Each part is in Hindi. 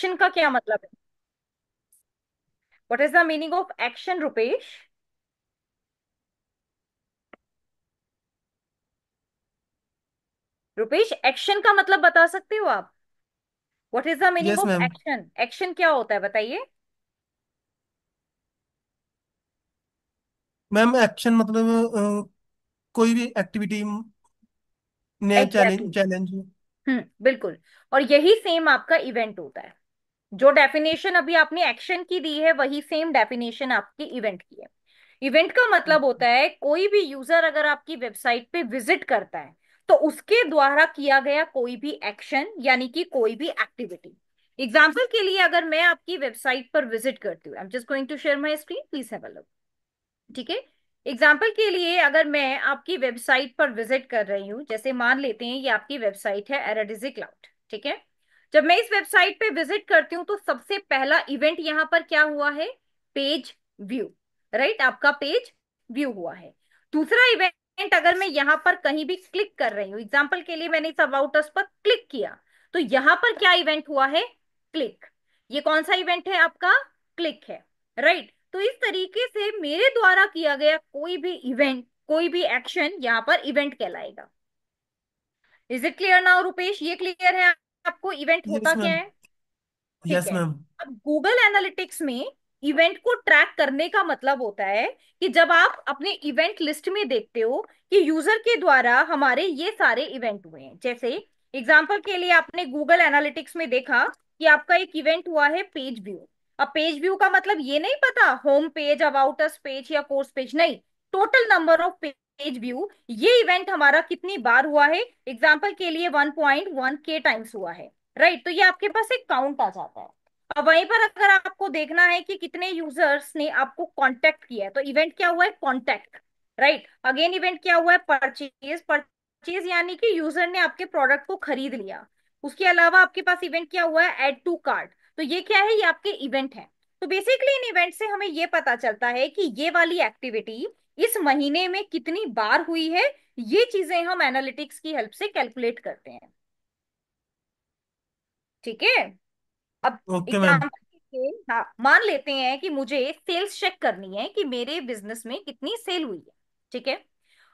एक्शन का क्या मतलब है? What is the meaning of action, Rupesh? Rupesh, action का मतलब बता सकते हो आप? What is the meaning yes of ma'am. Action? Action क्या होता है, बताइए। मैम एक्शन मतलब कोई भी एक्टिविटी, नया एग्जैक्टली, चैलेंज चैलेंज। बिल्कुल। और यही सेम आपका इवेंट होता है। जो डेफिनेशन अभी आपने एक्शन की दी है, वही सेम डेफिनेशन आपकी इवेंट की है। इवेंट का मतलब होता है कोई भी यूजर अगर आपकी वेबसाइट पे विजिट करता है, तो उसके द्वारा किया गया कोई भी एक्शन, यानी कि कोई भी एक्टिविटी। एग्जाम्पल के लिए, अगर मैं आपकी वेबसाइट पर विजिट करती हूँ, I am just going to share my screen, please have a look. ठीक है। एग्जाम्पल के लिए, अगर मैं आपकी वेबसाइट पर विजिट कर रही हूँ, जैसे मान लेते हैं ये आपकी वेबसाइट है एराडिजी क्लाउड, ठीक है। जब मैं इस वेबसाइट पे विजिट करती हूँ, तो सबसे पहला इवेंट यहाँ पर क्या हुआ है? Page view. राइट, आपका पेज व्यू हुआ है। दूसरा इवेंट, अगर मैं यहाँ पर कहीं भी क्लिक कर रही हूँ, एग्जाम्पल के लिए मैंने इस अबाउट अस पर क्लिक किया, तो यहाँ पर क्या इवेंट हुआ है? क्लिक। ये कौन सा इवेंट है आपका? क्लिक है। राइट। तो इस तरीके से मेरे द्वारा किया गया कोई भी इवेंट, कोई भी एक्शन यहाँ पर इवेंट कहलाएगा। Is it clear now, Rupesh? ये क्लियर है आपको इवेंट यस होता क्या मैम। है? ठीक यस है। मैम। अब गूगल एनालिटिक्स में इवेंट को ट्रैक करने का मतलब होता है कि जब आप अपने इवेंट लिस्ट में देखते हो कि यूजर के द्वारा हमारे ये सारे इवेंट हुए हैं, जैसे एग्जांपल के लिए आपने गूगल एनालिटिक्स में देखा कि आपका एक इवेंट हुआ है पेज व्यू। अब पेज व्यू का मतलब ये नहीं पता home page, about us page या कोर्स पेज, नहीं। Total number of page view, ये इवेंट हमारा कितनी बार हुआ है? एग्जांपल के लिए 1.1 के टाइम्स हुआ है। राइट, तो ये आपके पास एक काउंट आ जाता है। अब वहीं पर अगर आपको देखना है कि कितने यूजर्स ने आपको कांटेक्ट किया है, तो इवेंट क्या हुआ है? कांटेक्ट। राइट, अगेन इवेंट क्या हुआ है? परचेज। परचेज यानी कि यूजर ने आपके प्रोडक्ट को खरीद लिया। उसके अलावा आपके पास इवेंट क्या हुआ है? Add to cart. तो ये क्या है? ये आपके इवेंट है। तो बेसिकली इन इवेंट से हमें ये पता चलता है कि ये वाली एक्टिविटी इस महीने में कितनी बार हुई है। ये चीजें हम एनालिटिक्स की हेल्प से कैलकुलेट करते हैं। ठीक है। अब ओके मैम। एग्जाम्पल के लिए, हाँ, मान लेते हैं कि मुझे सेल्स चेक करनी है कि मेरे बिजनेस में कितनी सेल हुई है। ठीक है।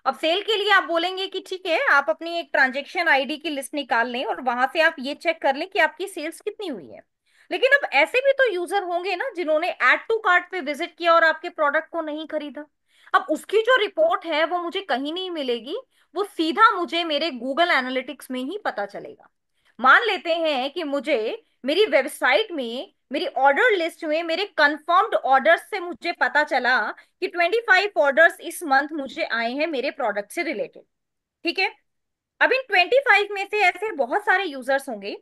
अब सेल के लिए आप बोलेंगे कि ठीक है, आप अपनी एक ट्रांजैक्शन आईडी की लिस्ट निकाल लें और वहां से आप ये चेक कर लें कि आपकी सेल्स कितनी हुई है। लेकिन अब ऐसे भी तो यूजर होंगे ना जिन्होंने ऐड टू कार्ट पे विजिट किया और आपके प्रोडक्ट को नहीं खरीदा। अब उसकी जो रिपोर्ट है वो मुझे कहीं नहीं मिलेगी। वो सीधा मुझे मेरे गूगल एनालिटिक्स में ही पता चलेगा। मान लेते हैं कि मुझे मेरी वेबसाइट में, मेरी ऑर्डर लिस्ट में, मेरे कंफर्म्ड ऑर्डर्स से मुझे पता चला कि 25 ऑर्डर्स इस मंथ मुझे आए हैं मेरे प्रोडक्ट से रिलेटेड। ठीक है। अब इन 25 में से ऐसे बहुत सारे यूजर्स होंगे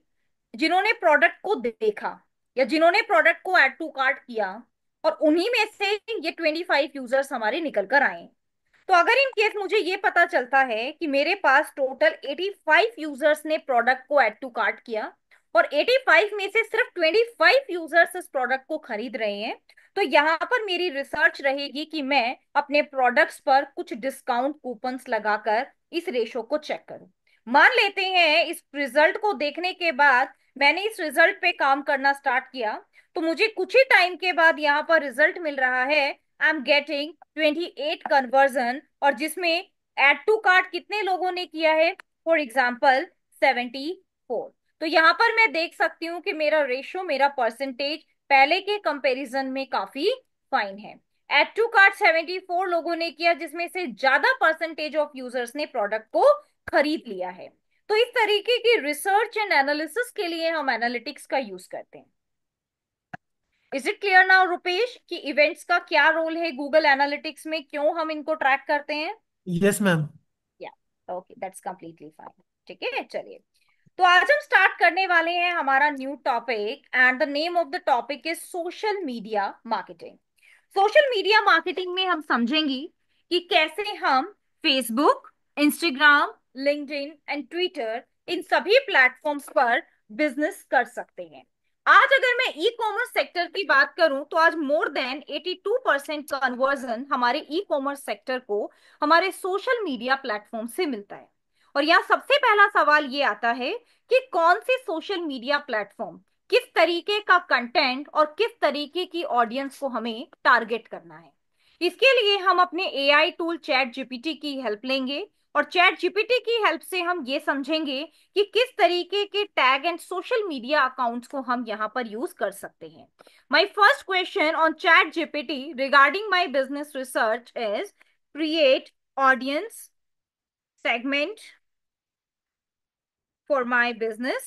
जिन्होंने प्रोडक्ट को देखा या जिन्होंने प्रोडक्ट को ऐड टू कार्ट किया, और उन्हीं में से ये 25 यूजर्स हमारे निकल कर आए। तो अगर इन केस मुझे ये पता चलता है कि मेरे पास टोटल 85 यूजर्स ने प्रोडक्ट को ऐड टू कार्ट किया और 85 में से सिर्फ 25 यूजर्स इस प्रोडक्ट को खरीद रहे हैं, तो यहाँ पर मेरी रिसर्च रहेगी कि मैं अपने प्रोडक्ट्स पर कुछ डिस्काउंट कूपन्स लगाकर इस रेशो को चेक करूं। मान लेते हैं इस रिजल्ट को देखने के बाद मैंने इस रिजल्ट पे काम करना स्टार्ट किया, तो मुझे कुछ ही टाइम के बाद यहाँ पर रिजल्ट मिल रहा है, आई एम गेटिंग 28 कन्वर्जन, और जिसमें एड टू कार्ट कितने लोगों ने किया है? For example 74। तो यहाँ पर मैं देख सकती हूँ कि मेरा रेशियो, मेरा परसेंटेज पहले के कंपैरिजन में काफी फाइन है। एड टू कार्ट 74 लोगों ने किया, जिसमें से ज्यादा परसेंटेज ऑफ यूजर्स ने प्रोडक्ट को खरीद लिया है। तो इस तरीके की रिसर्च एंड एनालिसिस के लिए हम एनालिटिक्स का यूज करते हैं। Is it clear now, Rupesh, कि इवेंट्स का क्या रोल है गूगल एनालिटिक्स में, क्यों हम इनको ट्रैक करते हैं? Yes ma'am. या, ओके, दैट्स कंप्लीटली फाइन। ठीक है, चलिए। तो आज हम स्टार्ट करने वाले हैं हमारा new topic, and the name of the topic is social media marketing. Social media marketing में हम समझेंगी कि कैसे हम Facebook, Instagram, LinkedIn and Twitter, इन सभी प्लेटफॉर्म्स पर बिजनेस कर सकते हैं। आज अगर मैं ई कॉमर्स सेक्टर की बात करूं, तो आज मोर देन 82% कन्वर्जन हमारे ई कॉमर्स सेक्टर को हमारे सोशल मीडिया प्लेटफॉर्म से मिलता है। और यहाँ सबसे पहला सवाल ये आता है कि कौन से सोशल मीडिया प्लेटफॉर्म, किस तरीके का कंटेंट और किस तरीके की ऑडियंस को हमें टारगेट करना है। इसके लिए हम अपने एआई टूल चैट जीपीटी की हेल्प लेंगे, और चैट जीपीटी की हेल्प से हम ये समझेंगे कि किस तरीके के tag and social media accounts को हम यहाँ पर यूज कर सकते हैं। My first question on chat GPT regarding my business research is create audience segment for my business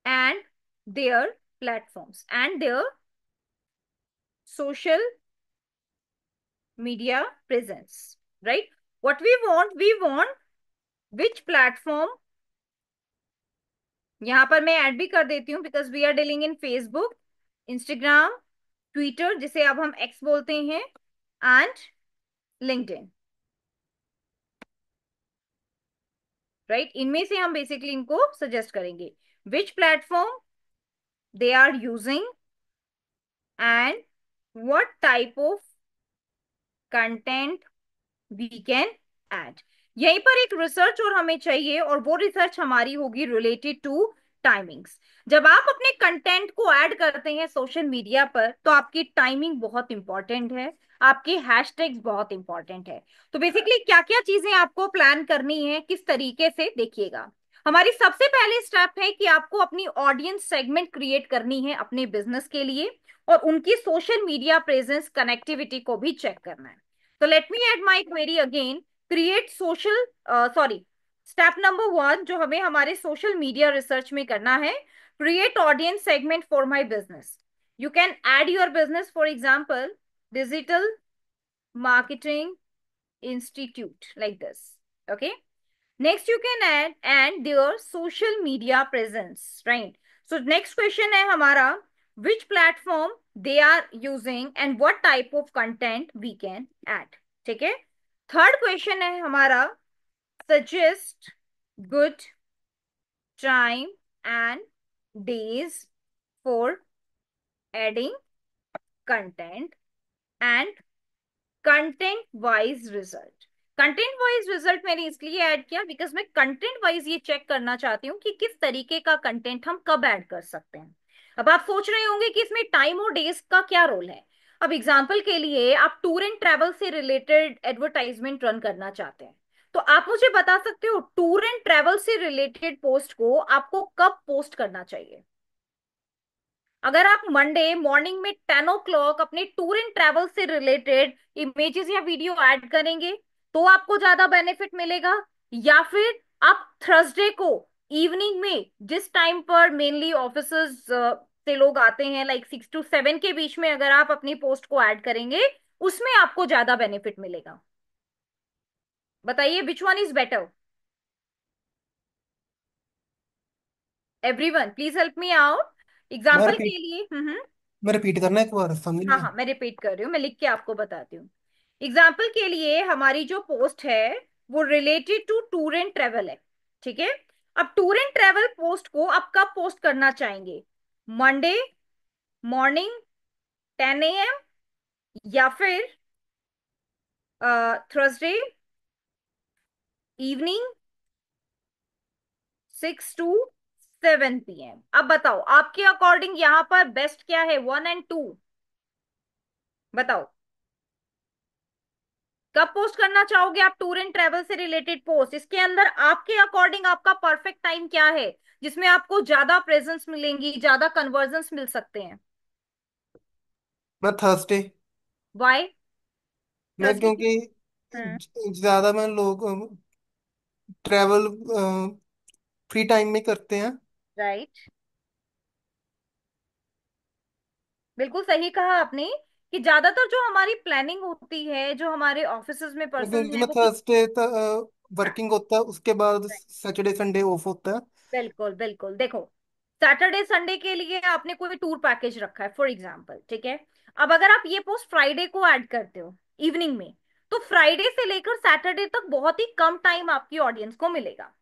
and their platforms and their social media presence, right? What we want which platform, यहां पर मैं ऐड भी कर देती हूँ because we are dealing in Facebook, Instagram, Twitter जिसे अब हम एक्स बोलते हैं, एंड लिंक्डइन, राइट? इनमें से हम बेसिकली इनको सजेस्ट करेंगे which platform they are using and what type of content we can add. यहीं पर एक रिसर्च और हमें चाहिए, और वो रिसर्च हमारी होगी रिलेटेड टू टाइमिंग्स। जब आप अपने कंटेंट को ऐड करते हैं सोशल मीडिया पर तो आपकी टाइमिंग बहुत इंपॉर्टेंट है, आपके हैशटैग्स बहुत इंपॉर्टेंट है। तो बेसिकली क्या क्या चीजें आपको प्लान करनी है, किस तरीके से, देखिएगा। हमारी सबसे पहली स्टेप है कि आपको अपनी ऑडियंस सेगमेंट क्रिएट करनी है अपने बिजनेस के लिए, और उनकी सोशल मीडिया प्रेजेंस कनेक्टिविटी को भी चेक करना है। So let me add my query again. Create social, sorry, step number 1 जो हमें हमारे social media research में करना है, create audience segment for my business. You can add your business, for example, digital marketing institute, like this. Okay. Next you can add and their social media presence, right? So next question है हमारा which platform they are using and what type of content we can add. ठीक है। थर्ड क्वेश्चन है हमारा suggest good time and days for adding content and content wise result. Content wise result मैंने इसलिए ऐड किया बिकॉज मैं कंटेंट वाइज ये चेक करना चाहती हूँ कि किस तरीके का कंटेंट हम कब ऐड कर सकते हैं। अब आप सोच रहे होंगे कि इसमें टाइम और डेज का क्या रोल है। अब एग्जाम्पल के लिए आप टूर एंड ट्रेवल से रिलेटेड एडवर्टाइजमेंट रन करना चाहते हैं, तो आप मुझे बता सकते हो टूर एंड ट्रेवल से रिलेटेड पोस्ट को आपको कब पोस्ट करना चाहिए। अगर आप मंडे मॉर्निंग में 10 o'clock अपने टूर एंड ट्रैवल से रिलेटेड इमेजेस या वीडियो ऐड करेंगे तो आपको ज्यादा बेनिफिट मिलेगा, या फिर आप थर्सडे को इवनिंग में जिस टाइम पर मेनली ऑफिसर्स से लोग आते हैं लाइक 6 to 7 के बीच में अगर आप अपनी पोस्ट को ऐड करेंगे उसमें आपको ज्यादा बेनिफिट मिलेगा। बताइए which one is better. Everyone please help me out. मैं एग्जाम्पल के रिपीट लिए मैं रिपीट करना एक बार, समझ हाँ नहीं हाँ आया। मैं रिपीट कर रही हूँ, मैं लिख के आपको बताती हूँ। एग्जाम्पल के लिए हमारी जो पोस्ट है वो related to tour and travel है। ठीक है। अब टूर एंड ट्रेवल पोस्ट को आप कब पोस्ट करना चाहेंगे, मंडे मॉर्निंग 10 a.m. या फिर थर्सडे इवनिंग 6 to 7 p.m. अब बताओ आपके अकॉर्डिंग यहाँ पर बेस्ट क्या है, 1 and 2, बताओ कब पोस्ट करना चाहोगे आप टूर एंड ट्रेवल से रिलेटेड पोस्ट। इसके अंदर आपके अकॉर्डिंग आपका परफेक्ट टाइम क्या है जिसमें आपको ज्यादा प्रेजेंस मिलेंगी, ज्यादा कन्वर्जन्स मिल सकते हैं। मैं थर्सडे। वाई मैं थर्सडे की। क्योंकि हम्म। ज्यादा मैं लोग ट्रैवल फ्री टाइम में करते हैं। राइट, बिल्कुल सही कहा आपने कि ज्यादातर जो हमारी प्लानिंग होती है, जो हमारे ऑफिसेज में पर्सन क्योंकि है मैं वो थर्सडे हाँ, वर्किंग होता है, उसके बाद सैटरडे संडे ऑफ होता है। बिल्कुल बिल्कुल। देखो सैटरडे संडे के लिए आपने कोई टूर पैकेज रखा है फॉर एग्जांपल, ठीक है। अब अगर आप ये पोस्ट फ्राइडे को ऐड करते हो इवनिंग में, तो फ्राइडे से लेकर सैटरडे तक बहुत ही कम टाइम आपकी ऑडियंस को मिलेगा।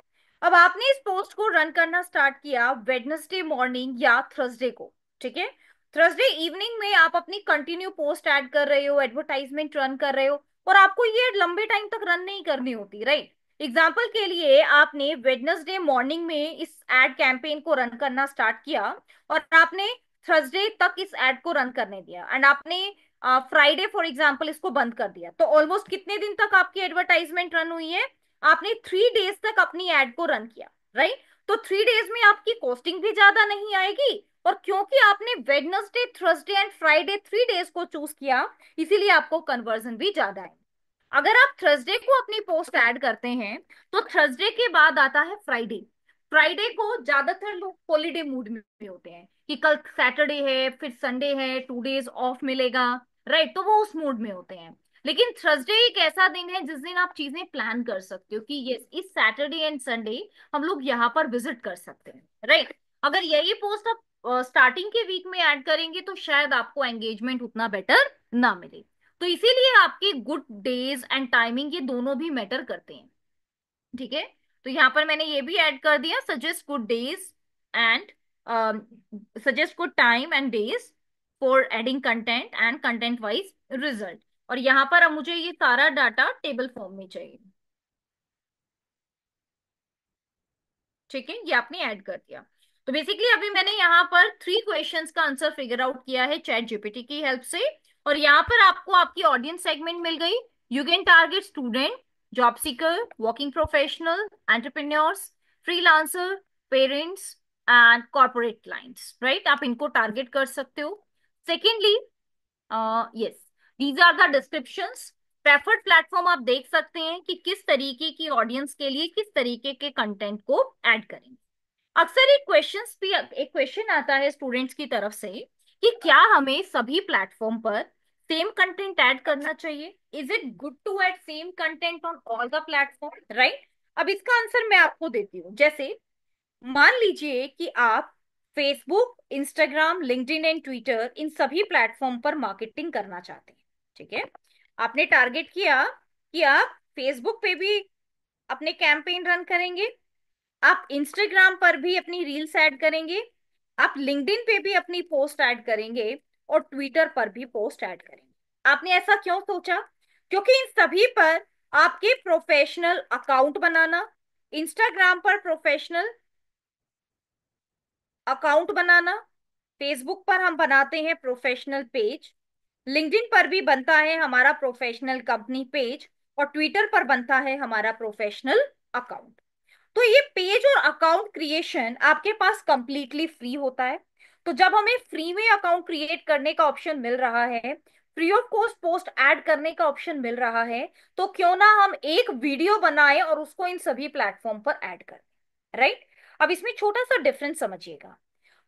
अब आपने इस पोस्ट को रन करना स्टार्ट किया वेडनेसडे मॉर्निंग या थर्सडे को, ठीक है। थर्सडे इवनिंग में आप अपनी कंटिन्यू पोस्ट ऐड कर रहे हो, एडवर्टाइजमेंट रन कर रहे हो, और आपको ये लंबे टाइम तक रन नहीं करनी होती, राइट। एग्जाम्पल के लिए आपने वेडनेसडे मॉर्निंग में इस एड कैंपेन को रन करना स्टार्ट किया, और आपने थर्सडे तक इस एड को रन करने दिया, एंड आपने फ्राइडे फॉर एग्जाम्पल इसको बंद कर दिया, तो ऑलमोस्ट कितने दिन तक आपकी एडवर्टाइजमेंट रन हुई है? आपने 3 डेज तक अपनी एड को रन किया, राइट? तो 3 डेज में आपकी कॉस्टिंग भी ज्यादा नहीं आएगी, और क्योंकि आपने Wednesday, Thursday and Friday 3 days को चूज किया, इसीलिए आपको कन्वर्जन भी ज्यादा है। अगर आप थर्सडे को अपनी पोस्ट ऐड करते हैं, तो थर्सडे के बाद आता है फ्राइडे। फ्राइडे को ज्यादातर लोग हॉलीडे मूड में होते हैं कि कल सैटरडे है, फिर संडे है, 2 डेज ऑफ मिलेगा, राइट? तो वो उस मूड में होते हैं। लेकिन थर्सडे एक ऐसा दिन है जिस दिन आप चीजें प्लान कर सकते हो कि यस, इस सैटरडे एंड संडे हम लोग यहाँ पर विजिट कर सकते हैं, राइट? अगर यही पोस्ट आप स्टार्टिंग के वीक में ऐड करेंगे, तो शायद आपको एंगेजमेंट उतना बेटर ना मिले। तो इसीलिए आपके गुड डेज एंड टाइमिंग, ये दोनों भी मैटर करते हैं, ठीक है? तो यहाँ पर मैंने ये भी ऐड कर दिया, suggest good days and suggest good time and days for adding content and content wise result. और यहाँ पर अब मुझे ये सारा डाटा टेबल फॉर्म में चाहिए, ठीक है? ये आपने ऐड कर दिया। तो बेसिकली अभी मैंने यहाँ पर 3 क्वेश्चंस का आंसर फिगर आउट किया है चैट जीपीटी की हेल्प से, और यहाँ पर आपको आपकी ऑडियंस सेगमेंट मिल गई। You can target student, job seeker, working professional, entrepreneurs, freelancer, parents and corporate clients, right? आप इनको टारगेट कर सकते हो। Secondly, yes, these are the descriptions. Preferred platform आप देख सकते हैं कि किस तरीके की ऑडियंस के लिए किस तरीके के कंटेंट को ऐड करेंगे। अक्सर एक क्वेश्चन आता है स्टूडेंट्स की तरफ से कि क्या हमें सभी प्लेटफॉर्म पर सेम कंटेंट ऐड करना चाहिए? Is it good to add same content on all the platform, right? अब इसका आंसर मैं आपको देती हूँ। जैसे मान लीजिए कि आप Facebook, Instagram, LinkedIn and Twitter, इन सभी प्लेटफॉर्म पर मार्केटिंग करना चाहते हैं, ठीक है? आपने टारगेट किया कि आप फेसबुक पे भी अपने कैंपेन रन करेंगे, आप इंस्टाग्राम पर भी अपनी रील्स ऐड करेंगे, आप लिंक्डइन पे भी अपनी पोस्ट ऐड करेंगे, और ट्विटर पर भी पोस्ट ऐड करेंगे। आपने ऐसा क्यों सोचा? क्योंकि इन सभी पर आपके प्रोफेशनल अकाउंट बनाना, इंस्टाग्राम पर प्रोफेशनल अकाउंट बनाना, फेसबुक पर हम बनाते हैं प्रोफेशनल पेज, लिंक्डइन पर भी बनता है हमारा प्रोफेशनल कंपनी पेज, और ट्विटर पर बनता है हमारा प्रोफेशनल अकाउंट। तो ये पेज और अकाउंट क्रिएशन आपके पास कंप्लीटली फ्री होता है। तो जब हमें फ्री में अकाउंट क्रिएट करने का ऑप्शन मिल रहा है, free of cost post add करने का ऑप्शन मिल रहा है, तो क्यों ना हम एक वीडियो बनाएं और उसको इन सभी प्लेटफॉर्म पर ऐड करें, राइट? अब इसमें छोटा सा डिफरेंस समझिएगा।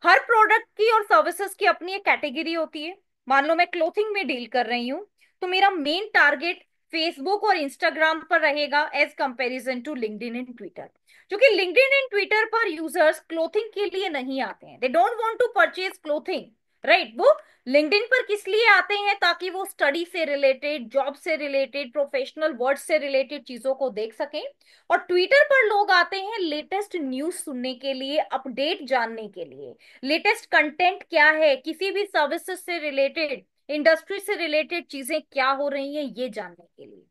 हर प्रोडक्ट की और सर्विसेज की अपनी एक कैटेगरी होती है। मान लो मैं क्लोथिंग में डील कर रही हूँ, तो मेरा मेन टारगेट फेसबुक और इंस्टाग्राम पर रहेगा as comparison to LinkedIn and Twitter. क्योंकि लिंक्डइन एंड ट्विटर पर यूजर्स क्लोथिंग के लिए नहीं आते हैं, they don't want to purchase clothing, right? वो लिंक्डइन पर किस लिए आते हैं? ताकि वो स्टडी से रिलेटेड, जॉब से रिलेटेड, प्रोफेशनल वर्ड से रिलेटेड चीजों को देख सकें। और ट्विटर पर लोग आते हैं लेटेस्ट न्यूज सुनने के लिए, अपडेट जानने के लिए, लेटेस्ट कंटेंट क्या है, किसी भी सर्विसेज से रिलेटेड, इंडस्ट्री से रिलेटेड चीजें क्या हो रही हैं, ये जानने के लिए,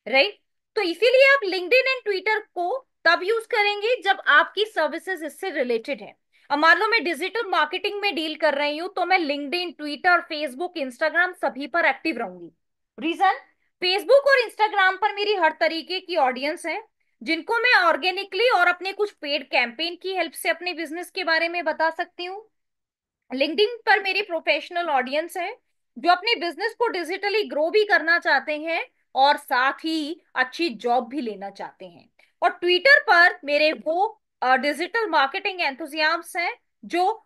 राइट? तो इसीलिए आप लिंक्डइन एंड ट्विटर को तब यूज करेंगे जब आपकी सर्विसेज इससे रिलेटेड है। अब मान लो मैं डिजिटल मार्केटिंग में डील कर रही हूं, तो मैं लिंक्डइन, ट्विटर, फेसबुक, इंस्टाग्राम सभी पर एक्टिव रहूंगी। रीजन, फेसबुक और इंस्टाग्राम पर मेरी हर तरीके की ऑडियंस है, जिनको मैं ऑर्गेनिकली और अपने कुछ पेड कैंपेन की हेल्प से अपने बिजनेस के बारे में बता सकती हूँ। लिंक्डइन पर मेरी प्रोफेशनल ऑडियंस है, जो अपने बिजनेस को डिजिटली ग्रो भी करना चाहते हैं और साथ ही अच्छी जॉब भी लेना चाहते हैं। और ट्विटर पर मेरे वो डिजिटल मार्केटिंग एंथुजियास्ट्स हैं, जो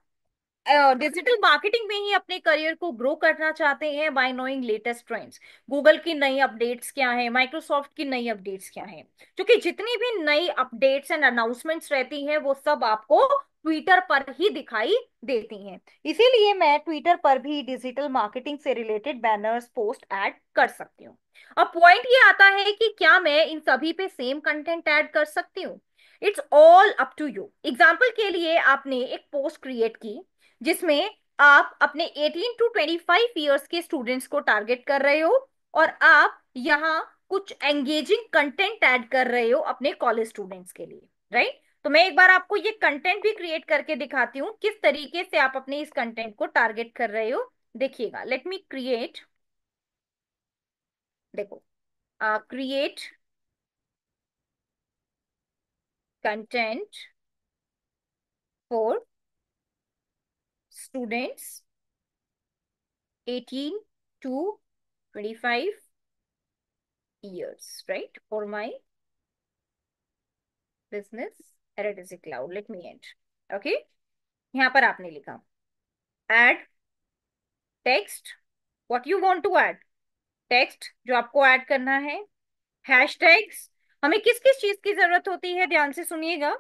डिजिटल मार्केटिंग में ही अपने करियर को ग्रो करना चाहते हैं bye knowing latest trends. Google की नई अपडेट्स क्या है, माइक्रोसॉफ्ट की नई अपडेट्स क्या है, क्योंकि जितनी भी नई अपडेट्स एंड अनाउंसमेंट्स रहती हैं वो सब आपको ट्विटर पर ही दिखाई देती हैं। इसीलिए मैं ट्विटर पर भी डिजिटल मार्केटिंग से रिलेटेड बैनर्स, पोस्ट ऐड कर सकती हूँ। अब पॉइंट ये आता है कि क्या मैं इन सभी पे सेम कंटेंट ऐड कर सकती हूँ? It's all up to you. Example के लिए आपने एक पोस्ट क्रिएट की जिसमें आप अपने 18 टू 25 ईयर्स के स्टूडेंट्स को टारगेट कर रहे हो, और आप यहाँ कुछ एंगेजिंग कंटेंट ऐड कर रहे हो अपने कॉलेज स्टूडेंट्स के लिए, राइट? तो मैं एक बार आपको ये कंटेंट भी क्रिएट करके दिखाती हूँ किस तरीके से आप अपने इस कंटेंट को टारगेट कर रहे हो। देखिएगा, लेट मी क्रिएट, देखो, create content for students 18 to 25 years, right? For my business Eredisi Cloud. Let me end. Okay. यहाँ पर आपने लिखा add text. What you want to add? Text जो आपको ऐड करना है, हैशटैग्स। हमें किस किस चीज की जरूरत होती है, ध्यान से सुनिएगा।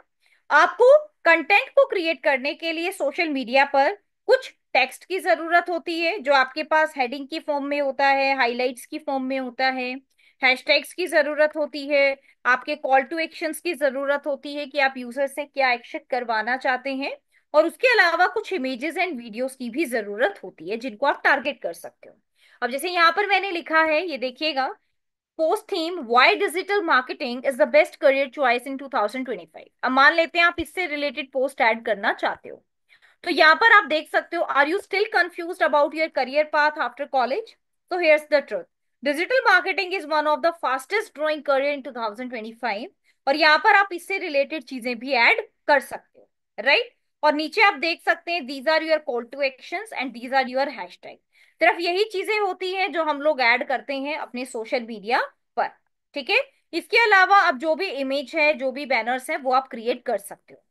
आपको कंटेंट को क्रिएट करने के लिए सोशल मीडिया पर कुछ टेक्स्ट की जरूरत होती है जो आपके पास हेडिंग की फॉर्म में होता है, हाइलाइट्स की फॉर्म में होता है। हैशटैग्स की जरूरत होती है, आपके कॉल टू एक्शंस की जरूरत होती है कि आप यूजर से क्या एक्शन करवाना चाहते हैं। और उसके अलावा कुछ इमेजेस एंड वीडियोस की भी जरूरत होती है जिनको आप टारगेट कर सकते हो। अब जैसे यहाँ पर मैंने लिखा है, ये देखिएगा, post theme why digital marketing is the best career choice in 2025। अब मान लेते हैं आप इससे रिलेटेड पोस्ट ऐड करना चाहते हो, तो यहाँ पर आप देख सकते हो, are you still confused about your career path after college? तो here's the truth, digital marketing is one of the fastest growing career in 2025। और यहाँ पर आप इससे रिलेटेड चीजें भी ऐड कर सकते हो, राइट? और नीचे आप देख सकते हैं, these are your call to actions and these are your hashtag. सिर्फ यही चीजें होती हैं जो हम लोग ऐड करते हैं अपने सोशल मीडिया पर, ठीक है? इसके अलावा अब जो भी इमेज है, जो भी बैनर्स है, वो आप क्रिएट कर सकते हो।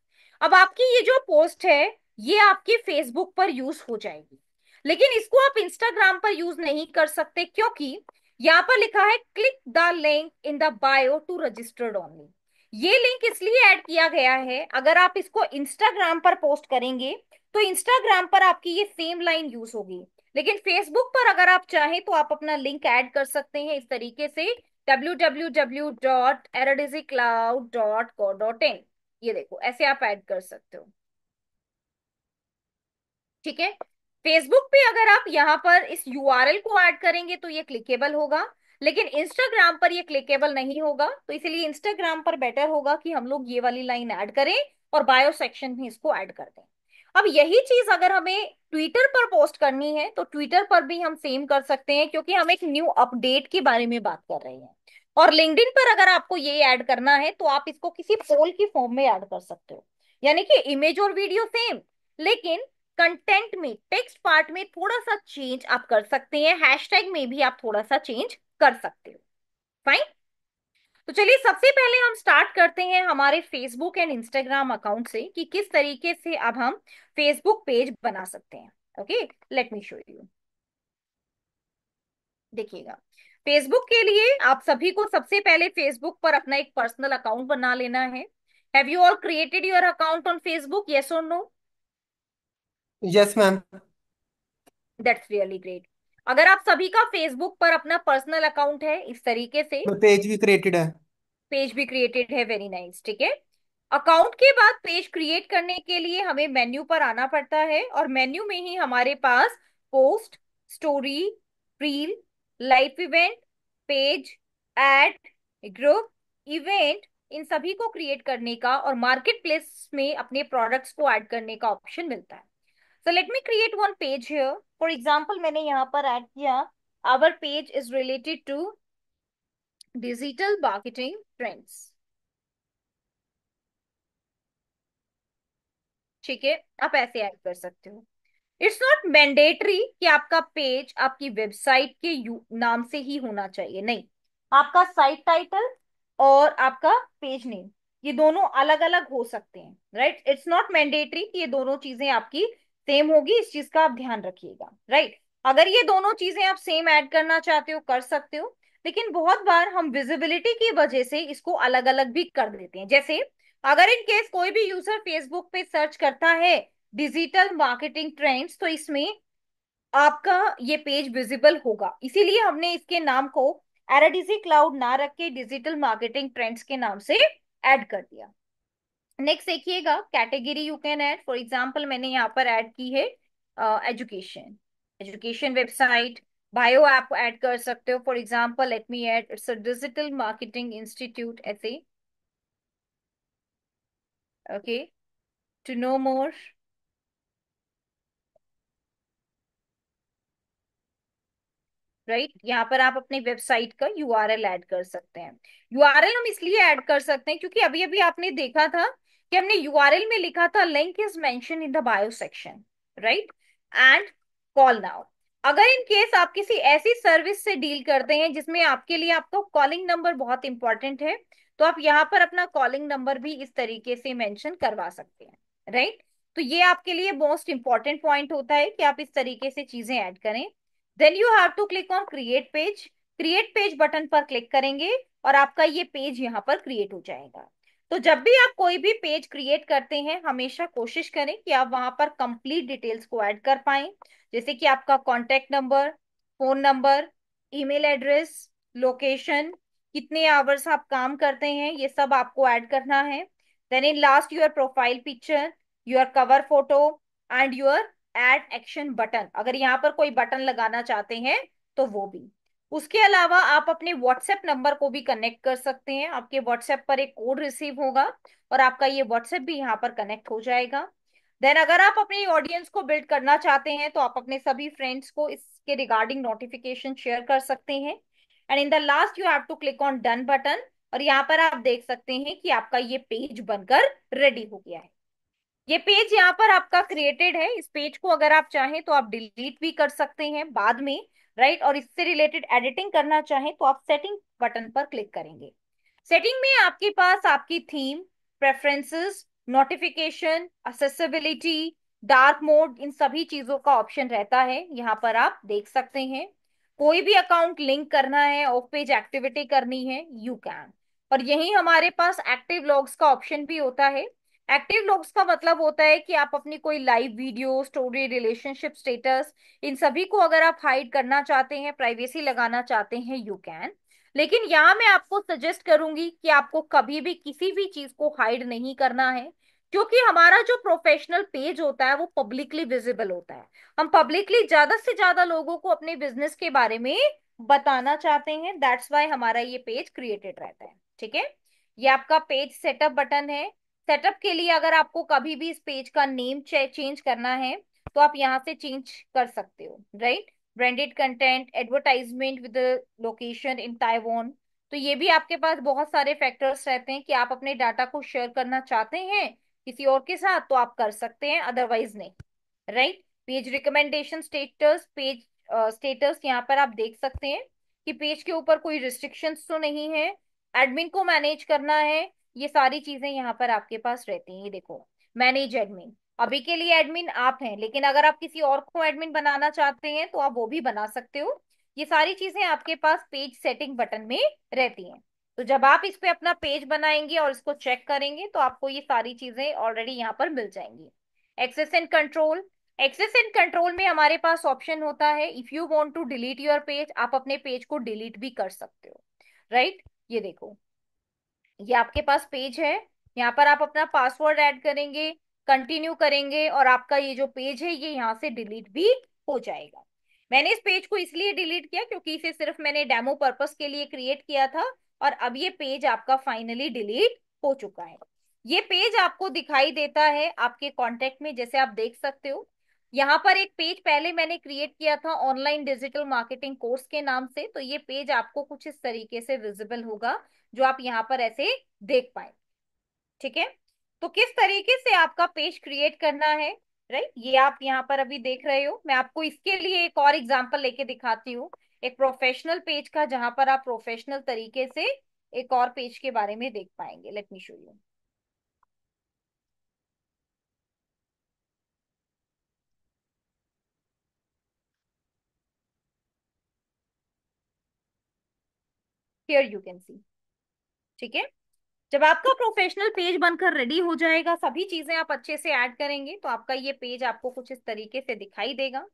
अब आपकी ये जो पोस्ट है, ये आपकी फेसबुक पर यूज हो जाएगी, लेकिन इसको आप इंस्टाग्राम पर यूज नहीं कर सकते, क्योंकि यहाँ पर लिखा है click the link in the bio to registered only. ये लिंक इसलिए ऐड किया गया है, अगर आप इसको इंस्टाग्राम पर पोस्ट करेंगे तो इंस्टाग्राम पर आपकी ये सेम लाइन यूज होगी, लेकिन फेसबुक पर अगर आप चाहें तो आप अपना लिंक ऐड कर सकते हैं इस तरीके से, www.eradicicloud.co.in। ये देखो, ऐसे आप ऐड कर सकते हो, ठीक है? फेसबुक पे अगर आप यहाँ पर इस यूआरएल को ऐड करेंगे तो ये क्लिकेबल होगा, लेकिन इंस्टाग्राम पर ये क्लिकेबल नहीं होगा। तो इसलिए इंस्टाग्राम पर बेटर होगा कि हम लोग ये वाली लाइन ऐड करें और बायो सेक्शन में इसको ऐड कर दें। अब यही चीज अगर हमें ट्विटर पर पोस्ट करनी है तो ट्विटर पर भी हम सेम कर सकते हैं, क्योंकि हम एक न्यू अपडेट के बारे में बात कर रहे हैं। और लिंक्डइन पर अगर आपको ये ऐड करना है तो आप इसको किसी पोल की फॉर्म में ऐड कर सकते हो, यानी कि इमेज और वीडियो सेम, लेकिन कंटेंट में, टेक्स्ट पार्ट में थोड़ा सा चेंज आप कर सकते हैं, हैशटैग में भी आप थोड़ा सा चेंज कर सकते हो। फाइन। तो चलिए सबसे पहले हम स्टार्ट करते हैं हमारे फेसबुक एंड इंस्टाग्राम अकाउंट से कि किस तरीके से अब हम फेसबुक पेज बना सकते हैं। Okay, let me show you. देखिएगा, फेसबुक के लिए आप सभी को सबसे पहले फेसबुक पर अपना एक पर्सनल अकाउंट बना लेना है। Have you all created your account on Facebook, yes और no? Yes ma'am. That's really great. अगर आप सभी का फेसबुक पर अपना पर्सनल अकाउंट है इस तरीके से, पेज भी क्रिएटेड है। पेज भी क्रिएटेड है, वेरी नाइस, ठीक है। अकाउंट के बाद पेज क्रिएट करने के लिए हमें मेन्यू पर आना पड़ता है, और मेन्यू में ही हमारे पास post, story, reel, live event, page, ad, group, event, इन सभी को क्रिएट करने का और मार्केट प्लेस में अपने प्रोडक्ट्स को ऐड करने का ऑप्शन मिलता है। So let me create one page here. For example, मैंने यहाँ पर ऐड किया, our page is related to digital marketing trends. ठीक है, आप ऐसे ऐड कर सकते हो। इट्स नॉट मैंडेटरी कि आपका पेज आपकी वेबसाइट के नाम से ही होना चाहिए, नहीं। आपका साइट टाइटल और आपका पेज नेम, ये दोनों अलग अलग हो सकते हैं, राइट? इट्स नॉट मैंडेटरी कि ये दोनों चीजें आपकी सेम होगी, इस चीज का आप ध्यान रखिएगा, राइट? अगर ये दोनों चीजें आप सेम ऐड करना चाहते हो कर सकते हो, लेकिन बहुत बार हम विजिबिलिटी की वजह से इसको अलग अलग भी कर देते हैं। जैसे अगर इन केस कोई भी यूजर फेसबुक पे सर्च करता है डिजिटल मार्केटिंग ट्रेंड्स, तो इसमें आपका ये पेज विजिबल होगा, इसीलिए हमने इसके नाम को एराडीजी क्लाउड ना रख के डिजिटल मार्केटिंग ट्रेंड्स के नाम से ऐड कर दिया। नेक्स्ट देखिएगा, category you can add. For example मैंने यहाँ पर ऐड की है एजुकेशन, एजुकेशन वेबसाइट, बायो आप ऐड कर सकते हो, for example let me add it's a digital marketing institute ऐसे। Okay, to know more. Right, यहाँ पर आप अपनी वेबसाइट का यूआरएल ऐड कर सकते हैं। यूआरएल हम इसलिए ऐड कर सकते हैं क्योंकि अभी अभी आपने देखा था कि हमने यूआरएल में लिखा था link is mention in the bio section, right, and call now. अगर इन केस आप किसी ऐसी सर्विस से डील करते हैं जिसमें आपके लिए आपका कॉलिंग नंबर बहुत इंपॉर्टेंट है, तो आप यहाँ पर अपना कॉलिंग नंबर भी इस तरीके से मेंशन करवा सकते हैं, राइट। तो ये आपके लिए मोस्ट इंपॉर्टेंट पॉइंट होता है कि आप इस तरीके से चीजें ऐड करें। Then you have to click on create page. Create page button पर क्लिक करेंगे और आपका ये पेज यहाँ पर क्रिएट हो जाएगा। तो जब भी आप कोई भी पेज क्रिएट करते हैं, हमेशा कोशिश करें कि आप वहां पर कंप्लीट डिटेल्स को ऐड कर पाएं, जैसे कि आपका contact number, phone number, email address, location, कितने आवर्स आप काम करते हैं, ये सब आपको ऐड करना है। Then in last your profile picture, your cover photo and your add action button, अगर यहाँ पर कोई बटन लगाना चाहते हैं तो वो भी। उसके अलावा आप अपने व्हाट्सएप नंबर को भी कनेक्ट कर सकते हैं। आपके व्हाट्सएप पर एक कोड रिसीव होगा और आपका ये व्हाट्सएप भी यहाँ पर कनेक्ट हो जाएगा। देन अगर आप अपनी ऑडियंस को बिल्ड करना चाहते हैं तो आप अपने सभी फ्रेंड्स को इसके रिगार्डिंग नोटिफिकेशन शेयर कर सकते हैं। And in the last you have to click on done button, और यहाँ पर आप देख सकते हैं कि आपका ये पेज बनकर रेडी हो गया है। ये पेज यहाँ पर आपका क्रिएटेड है। इस पेज को अगर आप चाहें तो आप डिलीट भी कर सकते हैं बाद में, राइट। और इससे रिलेटेड एडिटिंग करना चाहें तो आप सेटिंग बटन पर क्लिक करेंगे। सेटिंग में आपके पास आपकी theme, preferences, notification, accessibility, dark mode, इन सभी चीजों का ऑप्शन रहता है, यहाँ पर आप देख सकते हैं। कोई भी अकाउंट लिंक करना है, ऑफ पेज एक्टिविटी करनी है, यू कैन। और यही हमारे पास एक्टिव लॉग्स का ऑप्शन भी होता है। एक्टिव लॉग्स का मतलब होता है कि आप अपनी कोई live video, story, relationship status, इन सभी को अगर आप हाइड करना चाहते हैं, प्राइवेसी लगाना चाहते हैं, यू कैन। लेकिन यहाँ मैं आपको सजेस्ट करूंगी कि आपको कभी भी किसी भी चीज को हाइड नहीं करना है, क्योंकि हमारा जो प्रोफेशनल पेज होता है वो पब्लिकली विजिबल होता है। हम पब्लिकली ज्यादा से ज्यादा लोगों को अपने बिजनेस के बारे में बताना चाहते हैं, दैट्स वाई हमारा ये पेज क्रिएटेड रहता है, ठीक है। ये आपका पेज सेटअप बटन है। सेटअप के लिए अगर आपको कभी भी इस पेज का नेम चेंज करना है तो आप यहाँ से चेंज कर सकते हो, right. Branded content, advertisement with location in Taiwan. तो ये भी आपके पास बहुत सारे फैक्टर्स रहते हैं कि आप अपने डाटा को शेयर करना चाहते हैं किसी और के साथ तो आप कर सकते हैं, अदरवाइज नहीं, right. Page recommendation status, page status यहाँ पर आप देख सकते हैं कि पेज के ऊपर कोई रिस्ट्रिक्शंस तो नहीं है। एडमिन को मैनेज करना है, ये सारी चीजें यहाँ पर आपके पास रहती हैं। ये देखो, मैनेज एडमिन, अभी के लिए एडमिन आप हैं, लेकिन अगर आप किसी और को एडमिन बनाना चाहते हैं तो आप वो भी बना सकते हो। ये सारी चीजें आपके पास पेज सेटिंग बटन में रहती हैं। तो जब आप इस पे अपना पेज बनाएंगे और इसको चेक करेंगे तो आपको ये सारी चीजें ऑलरेडी यहाँ पर मिल जाएंगी। Access and control, access and control में हमारे पास ऑप्शन होता है, if you want to delete your page, आप अपने पेज को डिलीट भी कर सकते हो, राइट। ये देखो, ये आपके पास पेज है। यहाँ पर आप अपना पासवर्ड ऐड करेंगे, कंटिन्यू करेंगे और आपका ये जो पेज है ये यहाँ से डिलीट भी हो जाएगा। मैंने इस पेज को इसलिए डिलीट किया क्योंकि इसे सिर्फ मैंने डेमो पर्पस के लिए क्रिएट किया था, और अब ये पेज आपका फाइनली डिलीट हो चुका है। ये पेज आपको दिखाई देता है आपके कॉन्टेक्ट में, जैसे आप देख सकते हो। यहाँ पर एक पेज पहले मैंने क्रिएट किया था ऑनलाइन डिजिटल मार्केटिंग कोर्स के नाम से, तो ये पेज आपको कुछ इस तरीके से विजिबल होगा, जो आप यहाँ पर ऐसे देख पाए, ठीक है। तो किस तरीके से आपका पेज क्रिएट करना है, राइट, ये आप यहाँ पर अभी देख रहे हो। मैं आपको इसके लिए एक और एग्जांपल लेके दिखाती हूँ, एक प्रोफेशनल पेज का, जहां पर आप प्रोफेशनल तरीके से एक और पेज के बारे में देख पाएंगे। Let me show you. Here you can see, ठीक है। जब आपका प्रोफेशनल पेज बनकर रेडी हो जाएगा, सभी चीजें आप अच्छे से ऐड करेंगे, तो आपका ये पेज आपको कुछ इस तरीके से दिखाई देगा।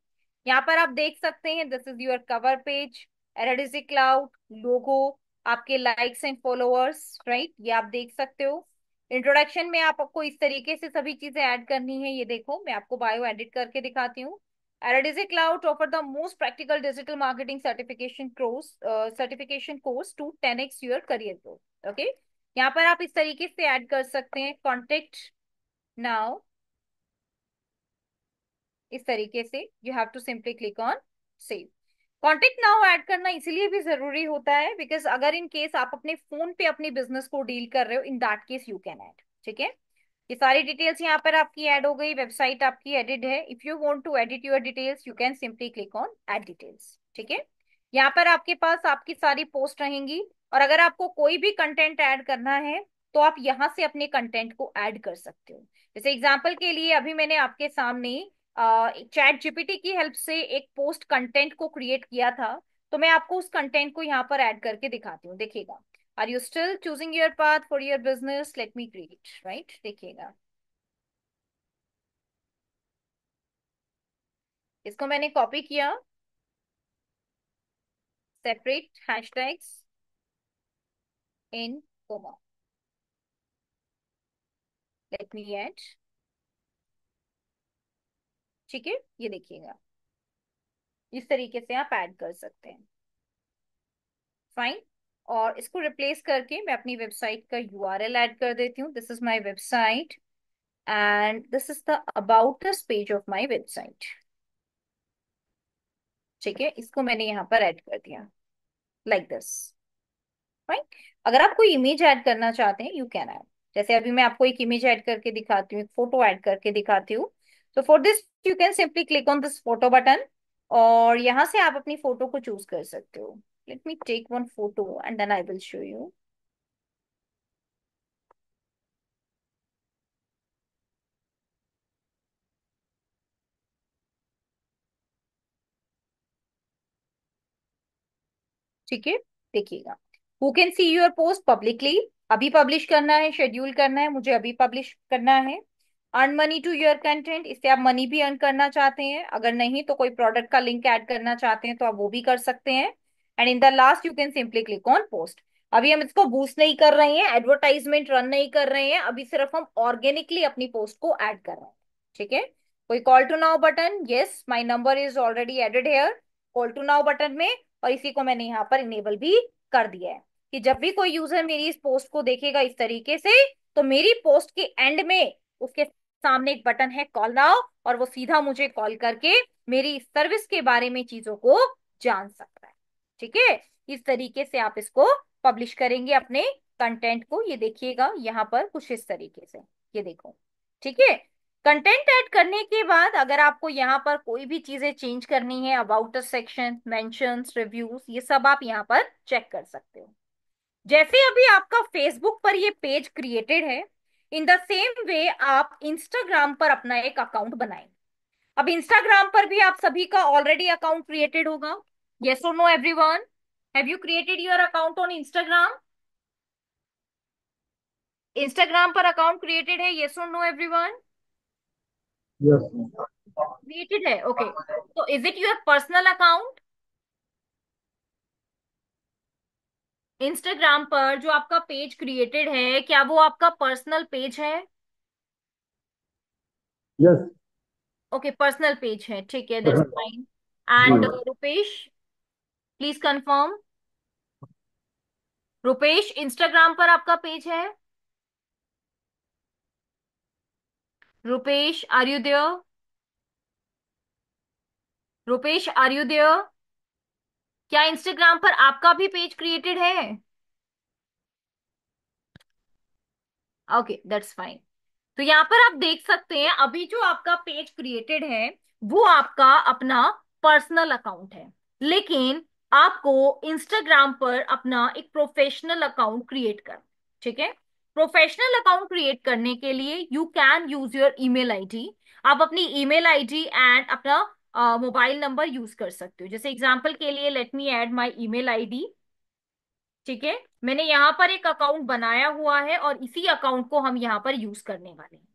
यहाँ पर आप देख सकते हैं, this is your cover page, एरडिसी क्लाउड, लोगो, आपके लाइक्स एंड फॉलोअर्स, राइट, ये आप देख सकते हो। इंट्रोडक्शन में आपको इस तरीके से सभी चीजें ऐड करनी है। ये देखो, मैं आपको बायो एडिट करके दिखाती हूँ। Aradise Cloud offer the most practical digital marketing certification course to 10x your career growth. Okay, यहाँ पर आप इस तरीके से ऐड कर सकते हैं कॉन्टेक्ट नाउ, इस तरीके से you have to simply click on save. Contact now add करना इसलिए भी जरूरी होता है बिकॉज अगर इन केस आप अपने फोन पे अपनी बिजनेस को डील कर रहे हो, in that case you can add. ठीक है, ये सारी डिटेल्स यहाँ पर आपकी ऐड हो गई, वेबसाइट आपकी एडिट है। If you want to edit your details you can simply click on add details. ठीक है, यहाँ पर आपके पास आपकी सारी पोस्ट रहेंगी, और अगर आपको कोई भी कंटेंट ऐड करना है तो आप यहाँ से अपने कंटेंट को ऐड कर सकते हो। जैसे एग्जाम्पल के लिए अभी मैंने आपके सामने चैट जीपीटी की हेल्प से एक पोस्ट कंटेंट को क्रिएट किया था, तो मैं आपको उस कंटेंट को यहाँ पर ऐड करके दिखाती हूँ। देखिएगा, are you still choosing your path for your business, let me create, right. देखिएगा, इसको मैंने कॉपी किया, separate hashtags in comma, let me add. ठीक है, ये देखिएगा, इस तरीके से आप ऐड कर सकते हैं। फाइन, और इसको रिप्लेस करके मैं अपनी वेबसाइट का यूआरएल ऐड कर देती हूँ। This is my website and this is the about us page of my website. ठीक है, इसको मैंने यहाँ पर ऐड कर दिया लाइक दिस। फाइन, अगर आप कोई इमेज ऐड करना चाहते हैं यू कैन ऐड। जैसे अभी मैं आपको एक इमेज ऐड करके दिखाती हूँ, एक फोटो ऐड करके दिखाती हूँ। तो for this you can simply click on this photo button, और यहाँ से आप अपनी फोटो को चूज कर सकते हो। Let me take one photo and then I will show you. ठीक है, देखिएगा, who can see your post publicly, अभी पब्लिश करना है, शेड्यूल करना है, मुझे अभी पब्लिश करना है। Earn money to your content, इससे आप मनी भी अर्न करना चाहते हैं, अगर नहीं तो कोई प्रोडक्ट का लिंक ऐड करना चाहते हैं तो आप वो भी कर सकते हैं। And in the last you can simply click on post. अभी हम इसको बूस्ट नहीं कर रहे हैं, एडवर्टाइजमेंट रन नहीं कर रहे हैं, अभी सिर्फ हम ऑर्गेनिकली अपनी पोस्ट को ऐड कर रहे हैं। ठीक है, कोई call to now button, yes my number is already added here call to now button में, और इसी को मैंने यहाँ पर इनेबल भी कर दिया है कि जब भी कोई यूजर मेरी इस पोस्ट को देखेगा इस तरीके से, तो मेरी पोस्ट के एंड में उसके सामने एक बटन है कॉल नाउ, और वो सीधा मुझे कॉल करके मेरी सर्विस के बारे में चीजों को जान सकता है। ठीक है, इस तरीके से आप इसको पब्लिश करेंगे अपने कंटेंट को। ये देखिएगा यहाँ पर कुछ इस तरीके से, ये देखो। ठीक है, कंटेंट ऐड करने के बाद अगर आपको यहाँ पर कोई भी चीजें चेंज करनी है, about us section, mentions, reviews, ये सब आप यहाँ पर चेक कर सकते हो। जैसे अभी आपका फेसबुक पर ये पेज क्रिएटेड है, इन द सेम वे आप इंस्टाग्राम पर अपना एक अकाउंट बनाएं। अब इंस्टाग्राम पर भी आप सभी का ऑलरेडी अकाउंट क्रिएटेड होगा, यस और no everyone, have you created your account on Instagram? Instagram पर अकाउंट क्रिएटेड है, यस और नो एवरीवन? यस। क्रिएटेड है, ओके। तो is it your personal account? Instagram पर जो आपका पेज क्रिएटेड है, क्या वो आपका पर्सनल पेज है? यस। ओके, पर्सनल पेज है, ठीक है, दैट्स जी। Fine. And Rupesh, please confirm. Rupesh, Instagram पर आपका पेज है? Rupesh, are you there? Rupesh, are you there? क्या इंस्टाग्राम पर आपका भी पेज क्रिएटेड है? Okay, that's fine. तो यहाँ पर आप देख सकते हैं अभी जो आपका पेज क्रिएटेड है वो आपका अपना पर्सनल अकाउंट है, लेकिन आपको इंस्टाग्राम पर अपना एक प्रोफेशनल अकाउंट क्रिएट कर। ठीक है, प्रोफेशनल अकाउंट क्रिएट करने के लिए you can use your email ID. आप अपनी ईमेल आईडी एंड अपना मोबाइल नंबर यूज कर सकते हो। जैसे एग्जांपल के लिए let me add my email ID. ठीक है, मैंने यहाँ पर एक अकाउंट बनाया हुआ है और इसी अकाउंट को हम यहाँ पर यूज करने वाले हैं।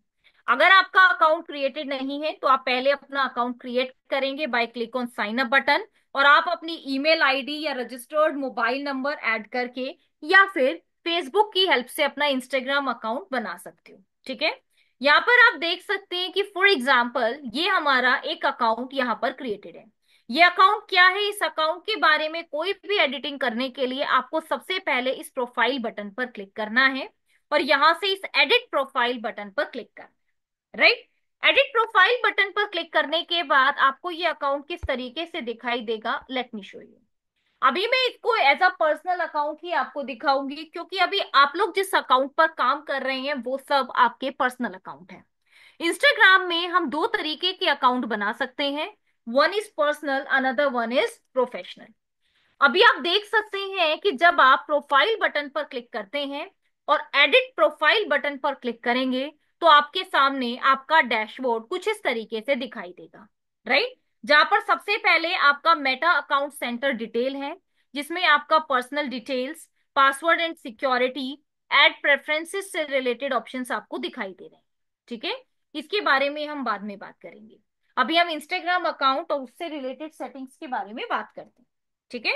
अगर आपका अकाउंट क्रिएटेड नहीं है तो आप पहले अपना अकाउंट क्रिएट करेंगे by click on sign up button, और आप अपनी ईमेल आईडी या रजिस्टर्ड मोबाइल नंबर ऐड करके या फिर फेसबुक की हेल्प से अपना इंस्टाग्राम अकाउंट बना सकते हो। ठीक है, यहाँ पर आप देख सकते हैं कि फॉर एग्जाम्पल ये हमारा एक अकाउंट यहाँ पर क्रिएटेड है। ये अकाउंट क्या है, इस अकाउंट के बारे में कोई भी एडिटिंग करने के लिए आपको सबसे पहले इस प्रोफाइल बटन पर क्लिक करना है और यहां से इस एडिट प्रोफाइल बटन पर क्लिक करना है, राइट। एडिट प्रोफाइल बटन पर क्लिक करने के बाद आपको ये अकाउंट किस तरीके से दिखाई देगा, लेट मी शो यू। अभी मैं इसको एज अ पर्सनल अकाउंट ही आपको दिखाऊंगी, क्योंकि अभी आप लोग जिस अकाउंट पर काम कर रहे हैं वो सब आपके पर्सनल अकाउंट है। इंस्टाग्राम में हम दो तरीके के अकाउंट बना सकते हैं, one is personal, another one is professional. अभी आप देख सकते हैं कि जब आप प्रोफाइल बटन पर क्लिक करते हैं और एडिट प्रोफाइल बटन पर क्लिक करेंगे तो आपके सामने आपका डैशबोर्ड कुछ इस तरीके से दिखाई देगा, राइट। जहां पर सबसे पहले आपका मेटा अकाउंट सेंटर डिटेल है, जिसमें आपका personal details, password and security, add preferences से रिलेटेड ऑप्शंस आपको दिखाई दे रहे हैं, ठीक है। इसके बारे में हम बाद में बात करेंगे। अभी हम इंस्टाग्राम अकाउंट और उससे रिलेटेड सेटिंग्स के बारे में बात करते हैं, ठीक है।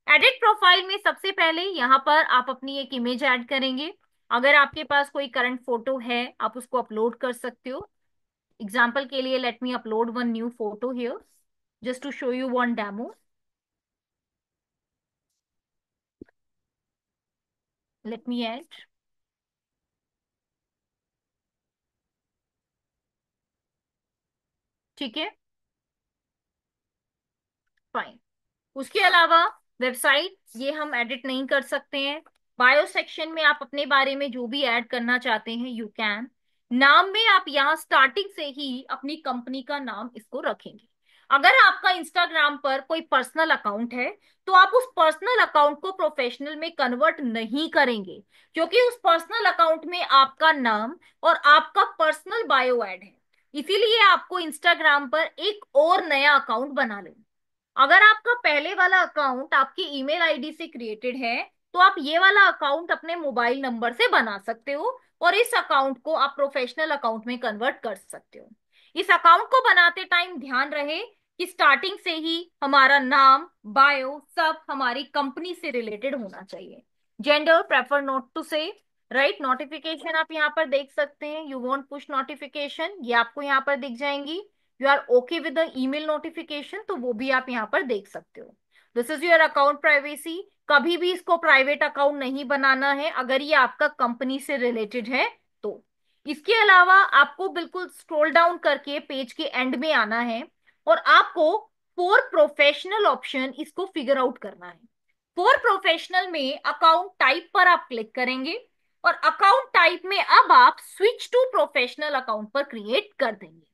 एडिट प्रोफाइल में सबसे पहले यहाँ पर आप अपनी एक इमेज ऐड करेंगे। अगर आपके पास कोई करंट फोटो है आप उसको अपलोड कर सकते हो। एग्जाम्पल के लिए let me upload one new photo here just to show you one demo. Let me add, ठीक है, फाइन। उसके अलावा वेबसाइट ये हम एडिट नहीं कर सकते हैं। बायो सेक्शन में आप अपने बारे में जो भी ऐड करना चाहते हैं यू कैन। नाम में आप यहाँ स्टार्टिंग से ही अपनी कंपनी का नाम इसको रखेंगे। अगर आपका इंस्टाग्राम पर कोई पर्सनल अकाउंट है तो आप उस पर्सनल अकाउंट को प्रोफेशनल में कन्वर्ट नहीं करेंगे, क्योंकि उस पर्सनल अकाउंट में आपका नाम और आपका पर्सनल बायो ऐड है। इसीलिए आपको इंस्टाग्राम पर एक और नया अकाउंट बना लेना। अगर आपका पहले वाला अकाउंट आपकी ईमेल आईडी से क्रिएटेड है तो आप ये वाला अकाउंट अपने मोबाइल नंबर से बना सकते हो और इस अकाउंट को आप प्रोफेशनल अकाउंट में कन्वर्ट कर सकते हो। इस अकाउंट को बनाते टाइम ध्यान रहे कि स्टार्टिंग से ही हमारा नाम, बायो सब हमारी कंपनी से रिलेटेड होना चाहिए। जेंडर प्रेफर नॉट टू से, राइट। नोटिफिकेशन आप यहाँ पर देख सकते हैं, यू वांट पुश नोटिफिकेशन, ये आपको यहाँ पर दिख जाएंगी। You are okay with the email notification, तो वो भी आप यहाँ पर देख सकते हो। This is your account privacy. कभी भी इसको प्राइवेट अकाउंट नहीं बनाना है अगर ये आपका कंपनी से रिलेटेड है तो। इसके अलावा आपको बिल्कुल स्क्रॉल डाउन करके पेज के एंड में आना है और आपको फॉर प्रोफेशनल ऑप्शन इसको फिगर आउट करना है। फॉर प्रोफेशनल में अकाउंट टाइप पर आप क्लिक करेंगे और अकाउंट टाइप में अब आप स्विच टू प्रोफेशनल अकाउंट पर क्रिएट कर देंगे।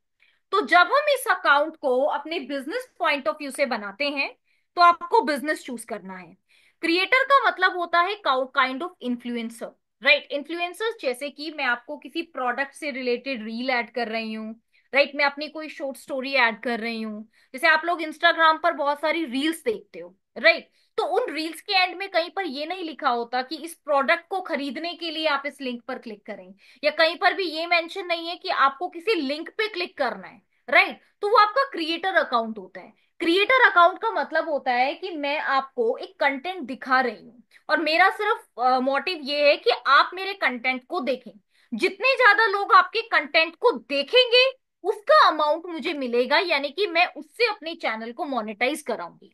तो जब हम इस अकाउंट को अपने बिजनेस पॉइंट ऑफ व्यू से बनाते हैं तो आपको बिजनेस चूज करना है। क्रिएटर का मतलब होता है kind of influencer, right. Influencers जैसे कि मैं आपको किसी प्रोडक्ट से रिलेटेड रील ऐड कर रही हूँ, राइट। मैं अपनी कोई शॉर्ट स्टोरी ऐड कर रही हूँ। जैसे आप लोग इंस्टाग्राम पर बहुत सारी रील्स देखते हो, राइट। तो उन रील्स के एंड में कहीं पर ये नहीं लिखा होता कि इस प्रोडक्ट को खरीदने के लिए आप इस लिंक पर क्लिक करें, या कहीं पर भी ये मेंशन नहीं है कि आपको किसी लिंक पे क्लिक करना है, राइट। तो वो आपका क्रिएटर अकाउंट होता है। क्रिएटर अकाउंट का मतलब होता है कि मैं आपको एक कंटेंट दिखा रही हूँ और मेरा सिर्फ मोटिव ये है कि आप मेरे कंटेंट को देखें। जितने ज्यादा लोग आपके कंटेंट को देखेंगे उसका अमाउंट मुझे मिलेगा, यानी कि मैं उससे अपने चैनल को मोनेटाइज कराऊंगी।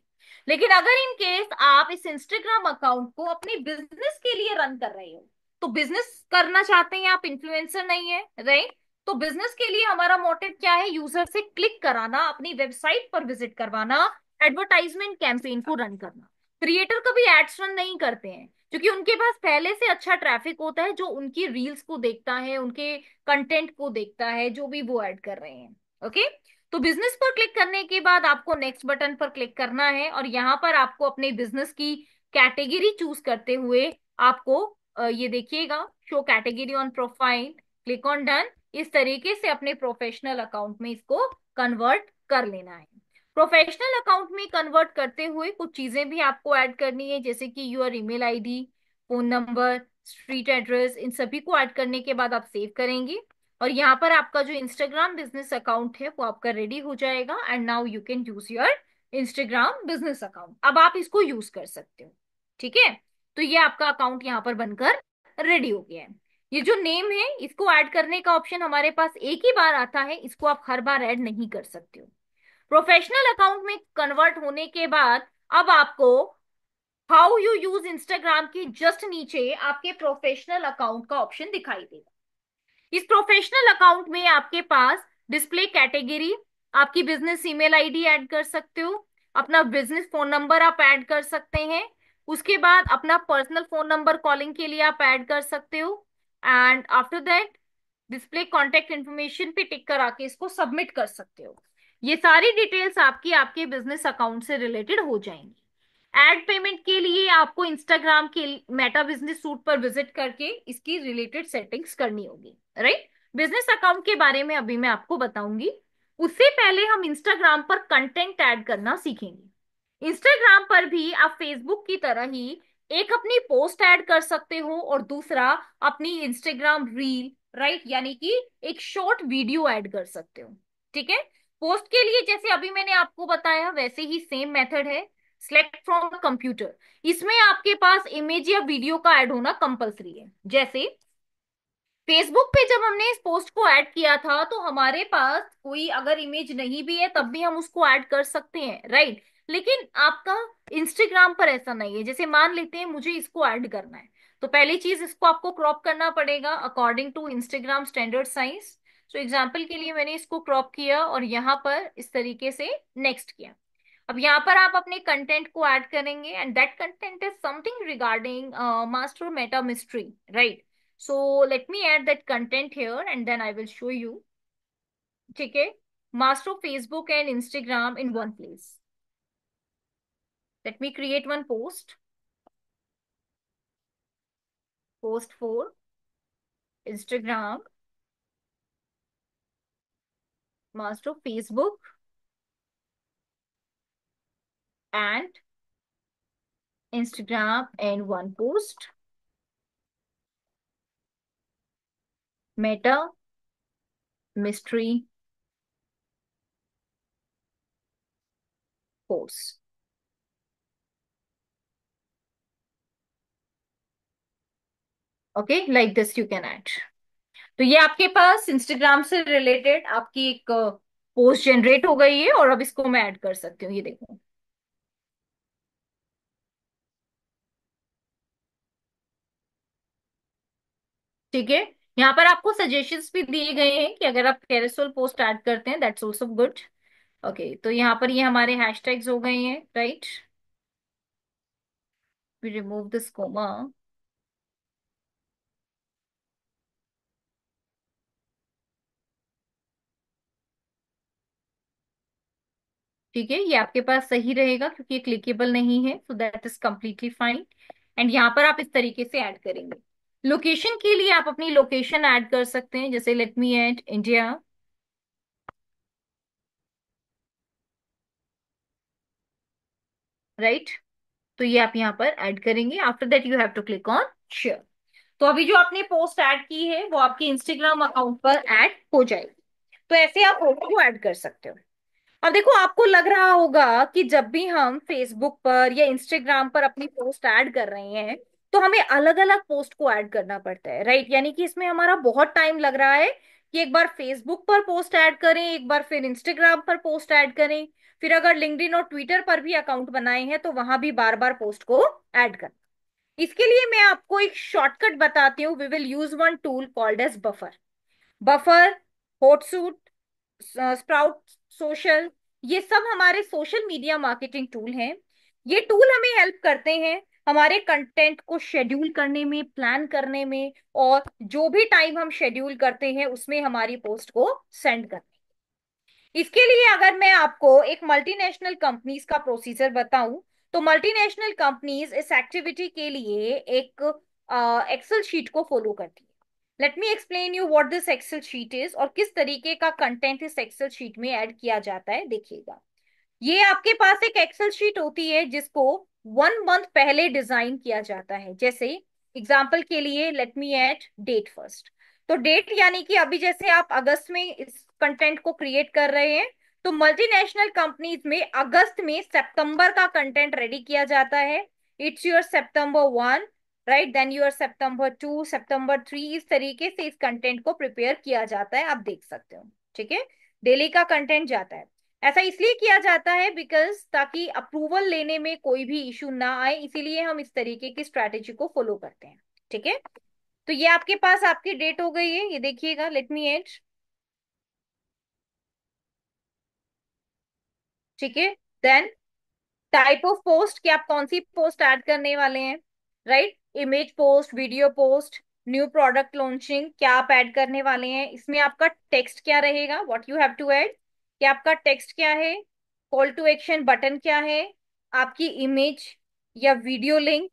लेकिन अगर इन केस आप इस इंस्टाग्राम अकाउंट को अपने बिजनेस के लिए रन कर रहे हो, तो बिजनेस करना चाहते हैं आप, इन्फ्लुएंसर नहीं है, राइट। तो बिजनेस के लिए हमारा मोटिव क्या है, यूजर से क्लिक कराना, अपनी वेबसाइट पर विजिट करवाना, एडवर्टाइजमेंट कैंपेन को रन करना। क्रिएटर कभी एड्स रन नहीं करते हैं क्योंकि उनके पास पहले से अच्छा ट्रैफिक होता है जो उनकी रील्स को देखता है, उनके कंटेंट को देखता है जो भी वो ऐड कर रहे हैं, ओके। तो बिजनेस पर क्लिक करने के बाद आपको नेक्स्ट बटन पर क्लिक करना है और यहाँ पर आपको अपने बिजनेस की कैटेगरी चूज करते हुए आपको ये देखिएगा, show category on profile, click on done. इस तरीके से अपने प्रोफेशनल अकाउंट में इसको कन्वर्ट कर लेना है। प्रोफेशनल अकाउंट में कन्वर्ट करते हुए कुछ चीजें भी आपको ऐड करनी है, जैसे कि your email ID, phone number, street address, इन सभी को ऐड करने के बाद आप सेव करेंगे और यहाँ पर आपका जो इंस्टाग्राम बिजनेस अकाउंट है वो आपका रेडी हो जाएगा and now you can use your Instagram business account. अब आप इसको यूज कर सकते हो, ठीक है। तो ये आपका अकाउंट यहाँ पर बनकर रेडी हो गया है। ये जो नेम है इसको ऐड करने का ऑप्शन हमारे पास एक ही बार आता है, इसको आप हर बार ऐड नहीं कर सकते हो। प्रोफेशनल अकाउंट में कन्वर्ट होने के बाद अब आपको हाउ यू यूज इंस्टाग्राम के जस्ट नीचे आपके प्रोफेशनल अकाउंट का ऑप्शन दिखाई देगा। इस प्रोफेशनल अकाउंट में आपके पास डिस्प्ले कैटेगरी, आपकी बिजनेस ईमेल आईडी ऐड कर सकते हो, अपना बिजनेस फोन नंबर आप ऐड कर सकते हैं, उसके बाद अपना पर्सनल फोन नंबर कॉलिंग के लिए आप ऐड कर सकते हो, and after that display contact information पे टिक करा के इसको सबमिट कर सकते हो। ये सारी डिटेल्स आपकी आपके बिजनेस अकाउंट से रिलेटेड हो जाएंगी। एड पेमेंट के लिए आपको इंस्टाग्राम के मेटा बिजनेस सूट पर विजिट करके इसकी रिलेटेड सेटिंग्स करनी होगी, राइट। बिजनेस अकाउंट के बारे में अभी मैं आपको बताऊंगी। उससे पहले हम इंस्टाग्राम पर कंटेंट ऐड करना सीखेंगे। इंस्टाग्राम पर भी आप फेसबुक की तरह ही एक अपनी पोस्ट ऐड कर सकते हो और दूसरा अपनी इंस्टाग्राम रील, राइट, यानी कि एक शॉर्ट वीडियो ऐड कर सकते हो। ठीक है। पोस्ट के लिए जैसे अभी मैंने आपको बताया वैसे ही सेम मेथड है, सिलेक्ट फ्रॉम कंप्यूटर। इसमें आपके पास इमेज या वीडियो का ऐड होना कंपलसरी है। जैसे फेसबुक पे जब हमने इस पोस्ट को ऐड किया था तो हमारे पास कोई अगर इमेज नहीं भी है तब भी हम उसको ऐड कर सकते हैं, राइट। लेकिन आपका इंस्टाग्राम पर ऐसा नहीं है। जैसे मान लेते हैं मुझे इसको ऐड करना है, तो पहली चीज इसको आपको क्रॉप करना पड़ेगा according to Instagram standard size. So example के लिए मैंने इसको क्रॉप किया और यहाँ पर इस तरीके से नेक्स्ट किया। अब यहाँ पर आप अपने कंटेंट को ऐड करेंगे and that content is something regarding master meta mystery, right. So let me add that content here and then I will show you. ठीक है। Master Facebook and Instagram in one place. Let me create one post. Post for Instagram, master Facebook and Instagram in one post, meta mystery post. Okay, like this you can add. तो ये आपके पास इंस्टाग्राम से रिलेटेड आपकी एक पोस्ट जनरेट हो गई है और अब इसको मैं ऐड कर सकती हूँ, ये देखो। ठीक है। यहाँ पर आपको सजेशंस भी दिए गए हैं कि अगर आप कैरोसेल पोस्ट ऐड करते हैं दैट्स ऑल्सो गुड। ओके, तो यहाँ पर ये हमारे हैशटैग्स हो गए हैं, right. We remove this comma. ठीक है, ये आपके पास सही रहेगा क्योंकि ये क्लिकेबल नहीं है, so that is completely fine. And यहाँ पर आप इस तरीके से ऐड करेंगे। लोकेशन के लिए आप अपनी लोकेशन ऐड कर सकते हैं, जैसे let me add India, right. तो ये आप यहाँ पर ऐड करेंगे। After that you have to click on share. तो अभी जो आपने पोस्ट ऐड की है वो आपके इंस्टाग्राम अकाउंट पर ऐड हो जाएगी। तो ऐसे आप फोटो को ऐड कर सकते हो। अब देखो, आपको लग रहा होगा कि जब भी हम फेसबुक पर या इंस्टाग्राम पर अपनी पोस्ट ऐड कर रहे हैं तो हमें अलग अलग पोस्ट को ऐड करना पड़ता है, राइट। यानी कि इसमें हमारा बहुत टाइम लग रहा है कि एक बार फेसबुक पर पोस्ट ऐड करें, एक बार फिर इंस्टाग्राम पर पोस्ट ऐड करें, फिर अगर लिंक्डइन और ट्विटर पर भी अकाउंट बनाए हैं तो वहां भी बार बार पोस्ट को ऐड करें। इसके लिए मैं आपको एक शॉर्टकट बताती हूँ। We will use one tool called as buffer. Buffer, Hootsuite, Sprout Social, ये सब हमारे सोशल मीडिया मार्केटिंग टूल हैं। ये टूल हमें हेल्प करते हैं हमारे कंटेंट को शेड्यूल करने में, प्लान करने में, और जो भी टाइम हम शेड्यूल करते हैं उसमें हमारी पोस्ट को सेंड करने। इसके लिए अगर मैं आपको एक मल्टीनेशनल कंपनीज का प्रोसीजर बताऊं तो मल्टीनेशनल कंपनीज इस एक्टिविटी के लिए एक एक्सेल शीट को फॉलो करती है। Let me explain you what this Excel sheet is और किस तरीके का कंटेंट इस एक्सेल शीट में ऐड किया जाता है, देखिएगा। ये आपके पास एक एक्सेल शीट होती है जिसको 1 मंथ पहले डिजाइन किया जाता है। जैसे एग्जाम्पल के लिए let me add date first. तो डेट यानी कि अभी जैसे आप अगस्त में इस कंटेंट को क्रिएट कर रहे हैं तो मल्टीनेशनल कंपनीज में अगस्त में सितंबर का कंटेंट रेडी किया जाता है। It's your September 1, right, then your September 2, September 3, इस तरीके से इस कंटेंट को प्रिपेयर किया जाता है, आप देख सकते हो। ठीक है, डेली का कंटेंट जाता है। ऐसा इसलिए किया जाता है बिकॉज ताकि अप्रूवल लेने में कोई भी इशू ना आए, इसीलिए हम इस तरीके की स्ट्रैटेजी को फॉलो करते हैं। ठीक है, तो ये आपके पास आपकी डेट हो गई है, ये देखिएगा, लेट मी एड। ठीक है, देन टाइप ऑफ पोस्ट कि आप कौन सी पोस्ट ऐड करने वाले हैं। Right, image post, video post, new product launching, क्या आप ऐड करने वाले हैं, इसमें आपका टेक्स्ट क्या रहेगा, what you have to add, कि आपका टेक्स्ट क्या है, कॉल टू एक्शन बटन क्या है, आपकी इमेज या वीडियो लिंक।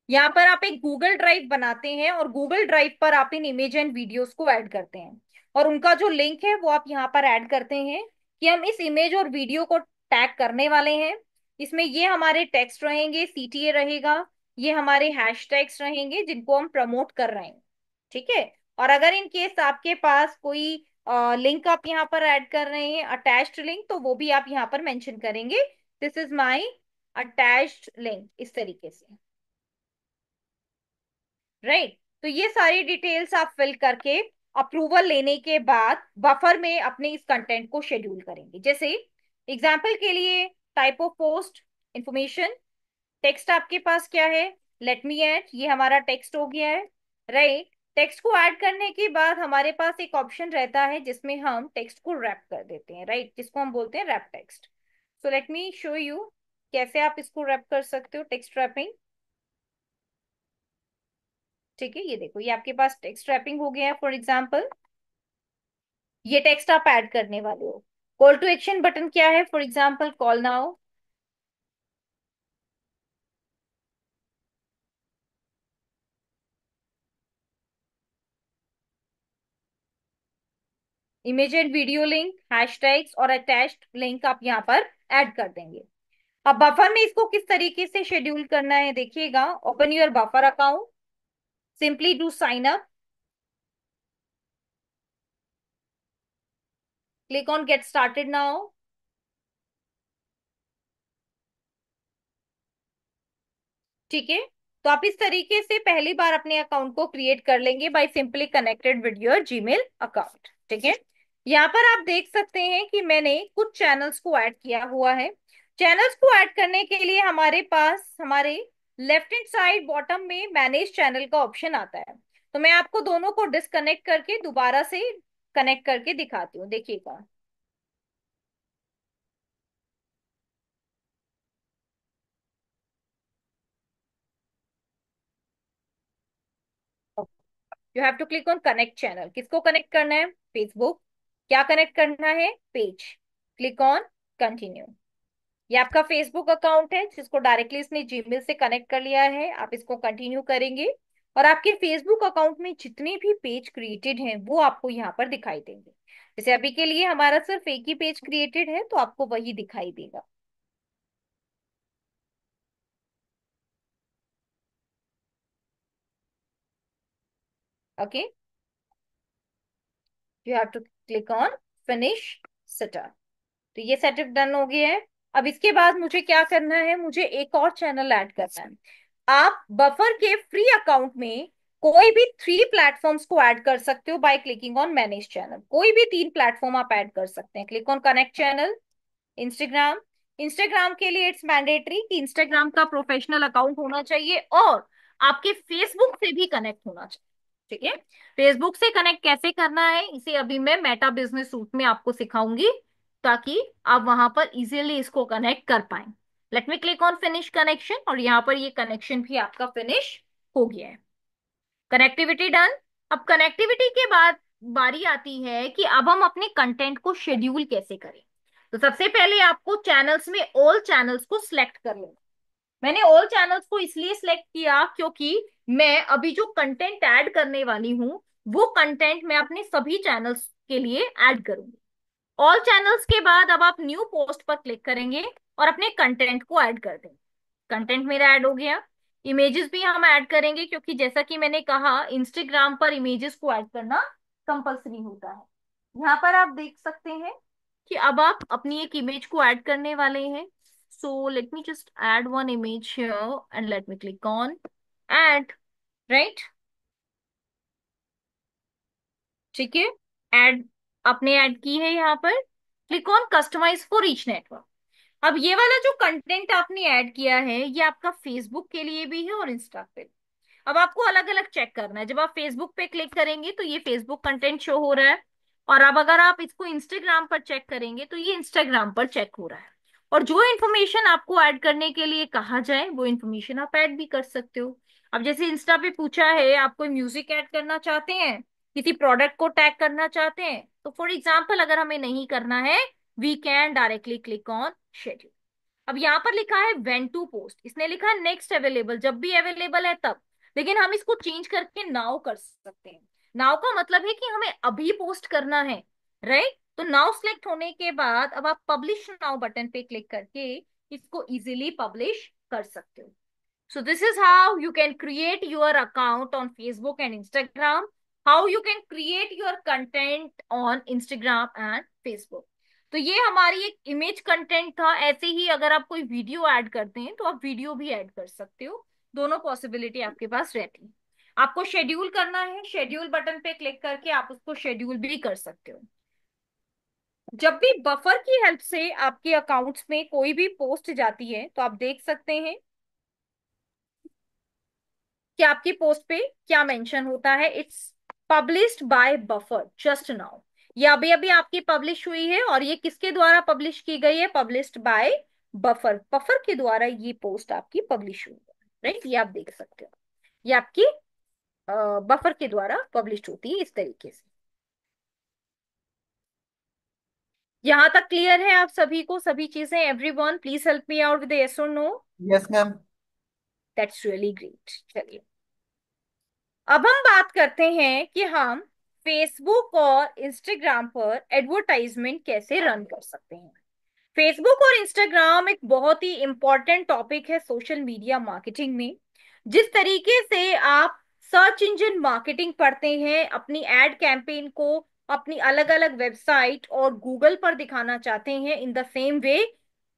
यहाँ पर आप एक गूगल ड्राइव बनाते हैं और गूगल ड्राइव पर आप इन इमेज एंड वीडियोस को ऐड करते हैं, और उनका जो लिंक है वो आप यहाँ पर ऐड करते हैं कि हम इस इमेज और वीडियो को टैग करने वाले हैं। इसमें ये हमारे टेक्स्ट रहेंगे, सीटीए रहेगा, ये हमारे हैशटैग्स रहेंगे जिनको हम प्रमोट कर रहे हैं। ठीक है, और अगर इन केस आपके पास कोई लिंक आप यहाँ पर ऐड कर रहे हैं, अटैच्ड लिंक, तो वो भी आप यहाँ पर मेंशन करेंगे, this is my attached link, इस तरीके से। राइट, तो ये सारी डिटेल्स आप फिल करके अप्रूवल लेने के बाद बफर में अपने इस कंटेंट को शेड्यूल करेंगे। जैसे एग्जाम्पल के लिए, type of post, information, text आपके पास क्या है, लेट मी ऐड, ये हमारा टेक्स्ट हो गया है। राइट, टेक्स्ट को ऐड करने के बाद हमारे पास एक ऑप्शन रहता है जिसमें हम टेक्स्ट को रैप कर देते हैं, राइट, जिसको हम बोलते हैं wrap text. So let me show you कैसे आप इसको रैप कर सकते हो, टेक्स्ट रैपिंग। ठीक है, ये देखो, ये आपके पास टेक्स्ट रैपिंग हो गया है। फॉर एग्जाम्पल, ये टेक्स्ट आप ऐड करने वाले हो, कॉल टू एक्शन बटन क्या है, for example call now, image and video link, hashtags और अटैच्ड लिंक आप यहाँ पर ऐड कर देंगे। अब बफर में इसको किस तरीके से शेड्यूल करना है देखिएगा, open your buffer account, simply do sign up, click on get started now. ठीक है, तो आप इस तरीके से पहली बार अपने अकाउंट को क्रिएट कर लेंगे by simply connected with your Gmail account. ठीक है, यहाँ पर आप देख सकते हैं कि मैंने कुछ चैनल्स को ऐड किया हुआ है। चैनल्स को ऐड करने के लिए हमारे पास हमारे लेफ्ट हैंड साइड बॉटम में मैनेज चैनल का ऑप्शन आता है। तो मैं आपको दोनों को डिस्कनेक्ट करके दोबारा से कनेक्ट करके दिखाती हूँ, देखिएगा। You have to click on connect channel, किसको कनेक्ट करना है, फेसबुक, क्या कनेक्ट करना है, पेज, क्लिक ऑन कंटिन्यू। ये आपका फेसबुक अकाउंट है जिसको डायरेक्टली इसने जीमेल से कनेक्ट कर लिया है, आप इसको कंटिन्यू करेंगे और आपके फेसबुक अकाउंट में जितने भी पेज क्रिएटेड हैं वो आपको यहाँ पर दिखाई देंगे। जैसे अभी के लिए हमारा सिर्फ एक ही पेज क्रिएटेड है तो आपको वही दिखाई देगा। Okay, you have to click on finish setup. तो ये सेटअप डन हो गया है। अब इसके बाद मुझे क्या करना है, मुझे एक और चैनल ऐड करना है। आप बफर के फ्री अकाउंट में कोई भी 3 प्लेटफॉर्म्स को ऐड कर सकते हो by clicking on manage channel, कोई भी 3 प्लेटफॉर्म आप ऐड कर सकते हैं। Click on connect channel, Instagram, Instagram के लिए इट्स मैंडेटरी कि इंस्टाग्राम का प्रोफेशनल अकाउंट होना चाहिए और आपके फेसबुक से भी कनेक्ट होना चाहिए। ठीक है, फेसबुक से कनेक्ट कैसे करना है इसे अभी मैं मेटा बिजनेस सूट में आपको सिखाऊंगी ताकि आप वहां पर इजीली इसको कनेक्ट कर पाए। Late me click on finish connection और यहाँ पर ये कनेक्शन भी आपका फिनिश हो गया है, कनेक्टिविटी डन। अब कनेक्टिविटी के बाद बारी आती है कि अब हम अपने कंटेंट को शेड्यूल कैसे करें। तो सबसे पहले आपको चैनल्स में ऑल चैनल्स को सिलेक्ट कर लेना। मैंने ऑल चैनल्स को इसलिए सिलेक्ट किया क्योंकि मैं अभी जो कंटेंट ऐड करने वाली हूँ वो कंटेंट मैं अपने सभी चैनल्स के लिए ऐड करूंगी। ऑल चैनल्स के बाद अब आप न्यू पोस्ट पर क्लिक करेंगे और अपने कंटेंट को ऐड कर देंगे। कंटेंट मेरा ऐड हो गया। इमेजेस भी हम ऐड करेंगे क्योंकि जैसा कि मैंने कहा इंस्टाग्राम पर इमेजेस को ऐड करना कंपलसरी होता है। यहाँ पर आप देख सकते हैं कि अब आप अपनी एक इमेज को ऐड करने वाले हैं। So let me just add one image here and let me click on add, right, ठीक है, ऐड, आपने ऐड की है यहाँ पर। Click on customize for each network. अब ये वाला जो कंटेंट आपने ऐड किया है ये आपका फेसबुक के लिए भी है और इंस्टा पे। अब आपको अलग अलग चेक करना है। जब आप फेसबुक पे क्लिक करेंगे तो ये फेसबुक कंटेंट शो हो रहा है, और अब अगर आप इसको इंस्टाग्राम पर चेक करेंगे तो ये इंस्टाग्राम पर चेक हो रहा है। और जो इन्फॉर्मेशन आपको ऐड करने के लिए कहा जाए वो इन्फॉर्मेशन आप ऐड भी कर सकते हो। अब जैसे इंस्टा पे पूछा है आप कोई म्यूजिक ऐड करना चाहते हैं, किसी प्रोडक्ट को टैग करना चाहते हैं, तो फॉर एग्जाम्पल अगर हमें नहीं करना है, we can directly click on schedule. अब यहाँ पर लिखा है व्हेन टू पोस्ट, इसने लिखा है नेक्स्ट अवेलेबल, जब भी अवेलेबल है तब। लेकिन हम इसको चेंज करके नाउ कर सकते हैं। नाउ का मतलब है कि हमें अभी पोस्ट करना है, राइट। तो नाउ सिलेक्ट होने के बाद अब आप पब्लिश नाउ बटन पे क्लिक करके इसको इजीली पब्लिश कर सकते हो। So this is how you can create your account on Facebook and Instagram. How you can create your content on Instagram and Facebook. तो ये हमारी एक इमेज कंटेंट था। ऐसे ही अगर आप कोई वीडियो ऐड करते हैं तो आप वीडियो भी ऐड कर सकते हो। दोनों पॉसिबिलिटी आपके पास रहती है। आपको शेड्यूल करना है, शेड्यूल बटन पे क्लिक करके आप उसको शेड्यूल भी कर सकते हो। जब भी बफर की हेल्प से आपके अकाउंट्स में कोई भी पोस्ट जाती है तो आप देख सकते हैं कि आपकी पोस्ट पे क्या मेंशन होता है। It's published by buffer just now. ये अभी अभी आपकी पब्लिश हुई है, और ये किसके द्वारा पब्लिश की गई है? पब्लिश्ड बाय बफर, बफर के द्वारा ये पोस्ट आपकी पब्लिश हुई है, राइट। ये आप देख सकते हो, ये आपकी बफर के द्वारा पब्लिश होती है इस तरीके से। यहां तक क्लियर है आप सभी को सभी चीजें? Everyone please help me out with yes और no. Yes ma'am. That's really great. चलिए अब हम बात करते हैं कि हम फेसबुक और इंस्टाग्राम पर एडवर्टाइजमेंट कैसे रन कर सकते हैं। फेसबुक और इंस्टाग्राम एक बहुत ही इंपॉर्टेंट टॉपिक है सोशल मीडिया मार्केटिंग में। जिस तरीके से आप सर्च इंजन मार्केटिंग पढ़ते हैं, अपनी एड कैंपेन को अपनी अलग अलग वेबसाइट और गूगल पर दिखाना चाहते हैं, in the same way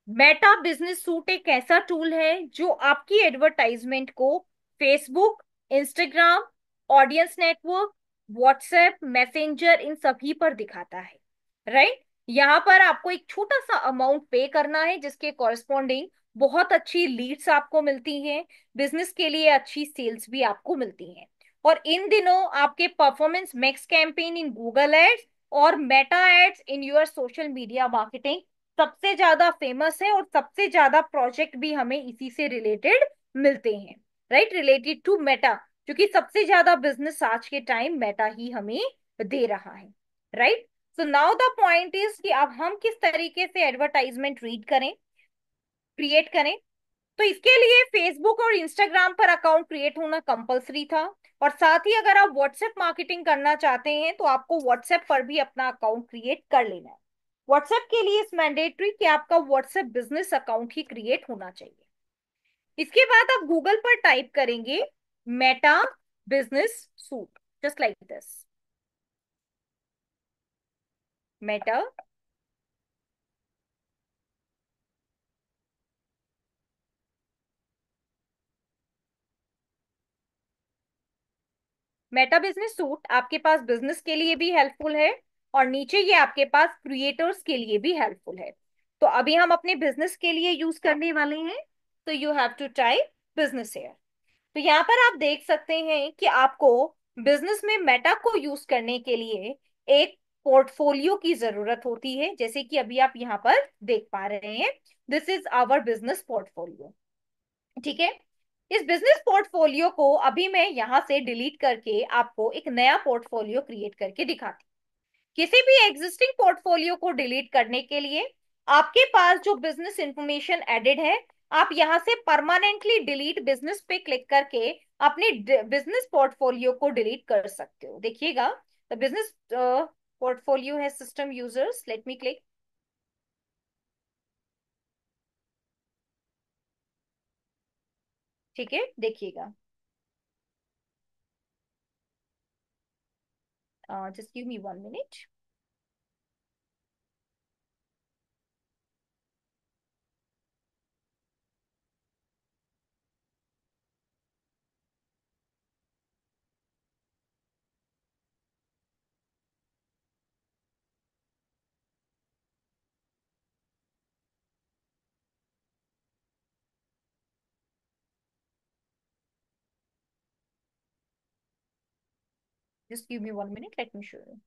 Meta business suite एक ऐसा टूल है जो आपकी एडवर्टाइजमेंट को Facebook, Instagram, audience network, WhatsApp, Messenger, इन सभी पर दिखाता है, राइट। यहाँ पर आपको एक छोटा सा अमाउंट पे करना है जिसके कॉरेस्पॉन्डिंग बहुत अच्छी लीड्स आपको मिलती हैं, बिजनेस के लिए अच्छी सेल्स भी आपको मिलती हैं। और इन दिनों आपके performance max campaign in Google ads और Meta ads in your social media marketing सबसे ज्यादा फेमस है, और सबसे ज्यादा प्रोजेक्ट भी हमें इसी से रिलेटेड मिलते हैं, राइट, रिलेटेड टू मेटा। क्योंकि सबसे ज्यादा बिजनेस आज के टाइम मेटा ही हमें दे रहा है, right. So now the point is कि अब हम किस तरीके से एडवर्टाइजमेंट रीड करें, क्रिएट करें। तो इसके लिए फेसबुक और इंस्टाग्राम पर अकाउंट क्रिएट होना कंपलसरी था, और साथ ही अगर आप व्हाट्सएप मार्केटिंग करना चाहते हैं तो आपको व्हाट्सएप पर भी अपना अकाउंट क्रिएट कर लेना है। व्हाट्सएप के लिए इस मैंडेटरी कि आपका व्हाट्सएप बिजनेस अकाउंट ही क्रिएट होना चाहिए। इसके बाद आप गूगल पर टाइप करेंगे Meta business suit, just like this, Meta Meta business suit आपके पास बिजनेस के लिए भी हेल्पफुल है, और नीचे ये आपके पास क्रिएटर्स के लिए भी हेल्पफुल है। तो अभी हम अपने बिजनेस के लिए यूज करने वाले हैं, तो you have to type business here. तो यहाँ पर आप देख सकते हैं कि आपको बिजनेस में मेटा को यूज करने के लिए एक पोर्टफोलियो की जरूरत होती है, जैसे कि अभी आप यहाँ पर देख पा रहे हैं, this is our business portfolio, ठीक है। इस बिजनेस पोर्टफोलियो को अभी मैं यहां से डिलीट करके आपको एक नया पोर्टफोलियो क्रिएट करके दिखाती हूँ। किसी भी एग्जिस्टिंग पोर्टफोलियो को डिलीट करने के लिए आपके पास जो बिजनेस इंफॉर्मेशन एडेड है, आप यहां से परमानेंटली डिलीट बिजनेस पे क्लिक करके अपने बिजनेस पोर्टफोलियो को डिलीट कर सकते हो। देखिएगा, द बिजनेस पोर्टफोलियो है system users, late me click, ठीक है, देखिएगा, just give me 1 minute. Just give me 1 minute, let me show you.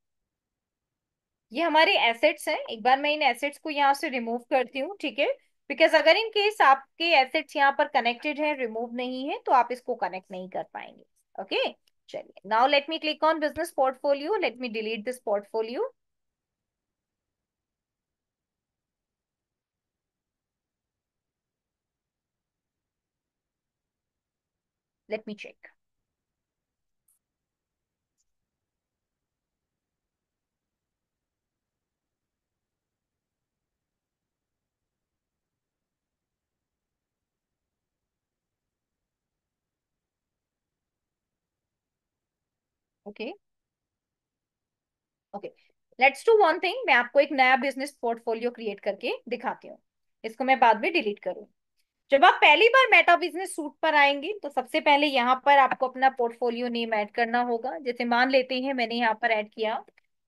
ये हमारे एसेट्स हैं। एक बार मैं इन एसेट्स को यहाँ से रिमूव करती हूँ, ठीक है। बिकॉज अगर इन केस आपके एसेट्स यहाँ पर कनेक्टेड है, रिमूव नहीं है, तो आप इसको कनेक्ट नहीं कर पाएंगे। ओके, चलिए, now let me click on business portfolio, let me delete this portfolio. Let me check. Okay, okay, let's do one thing. मैं आपको एक नया बिजनेस पोर्टफोलियो क्रिएट करके दिखाती हूँ। इसको मैं बाद में डिलीट करूँ। जब आप पहली बार मेटा बिजनेस सूट पर आएंगे तो सबसे पहले यहाँ पर आपको अपना पोर्टफोलियो नेम ऐड करना होगा। जैसे मान लेते हैं मैंने यहाँ पर ऐड किया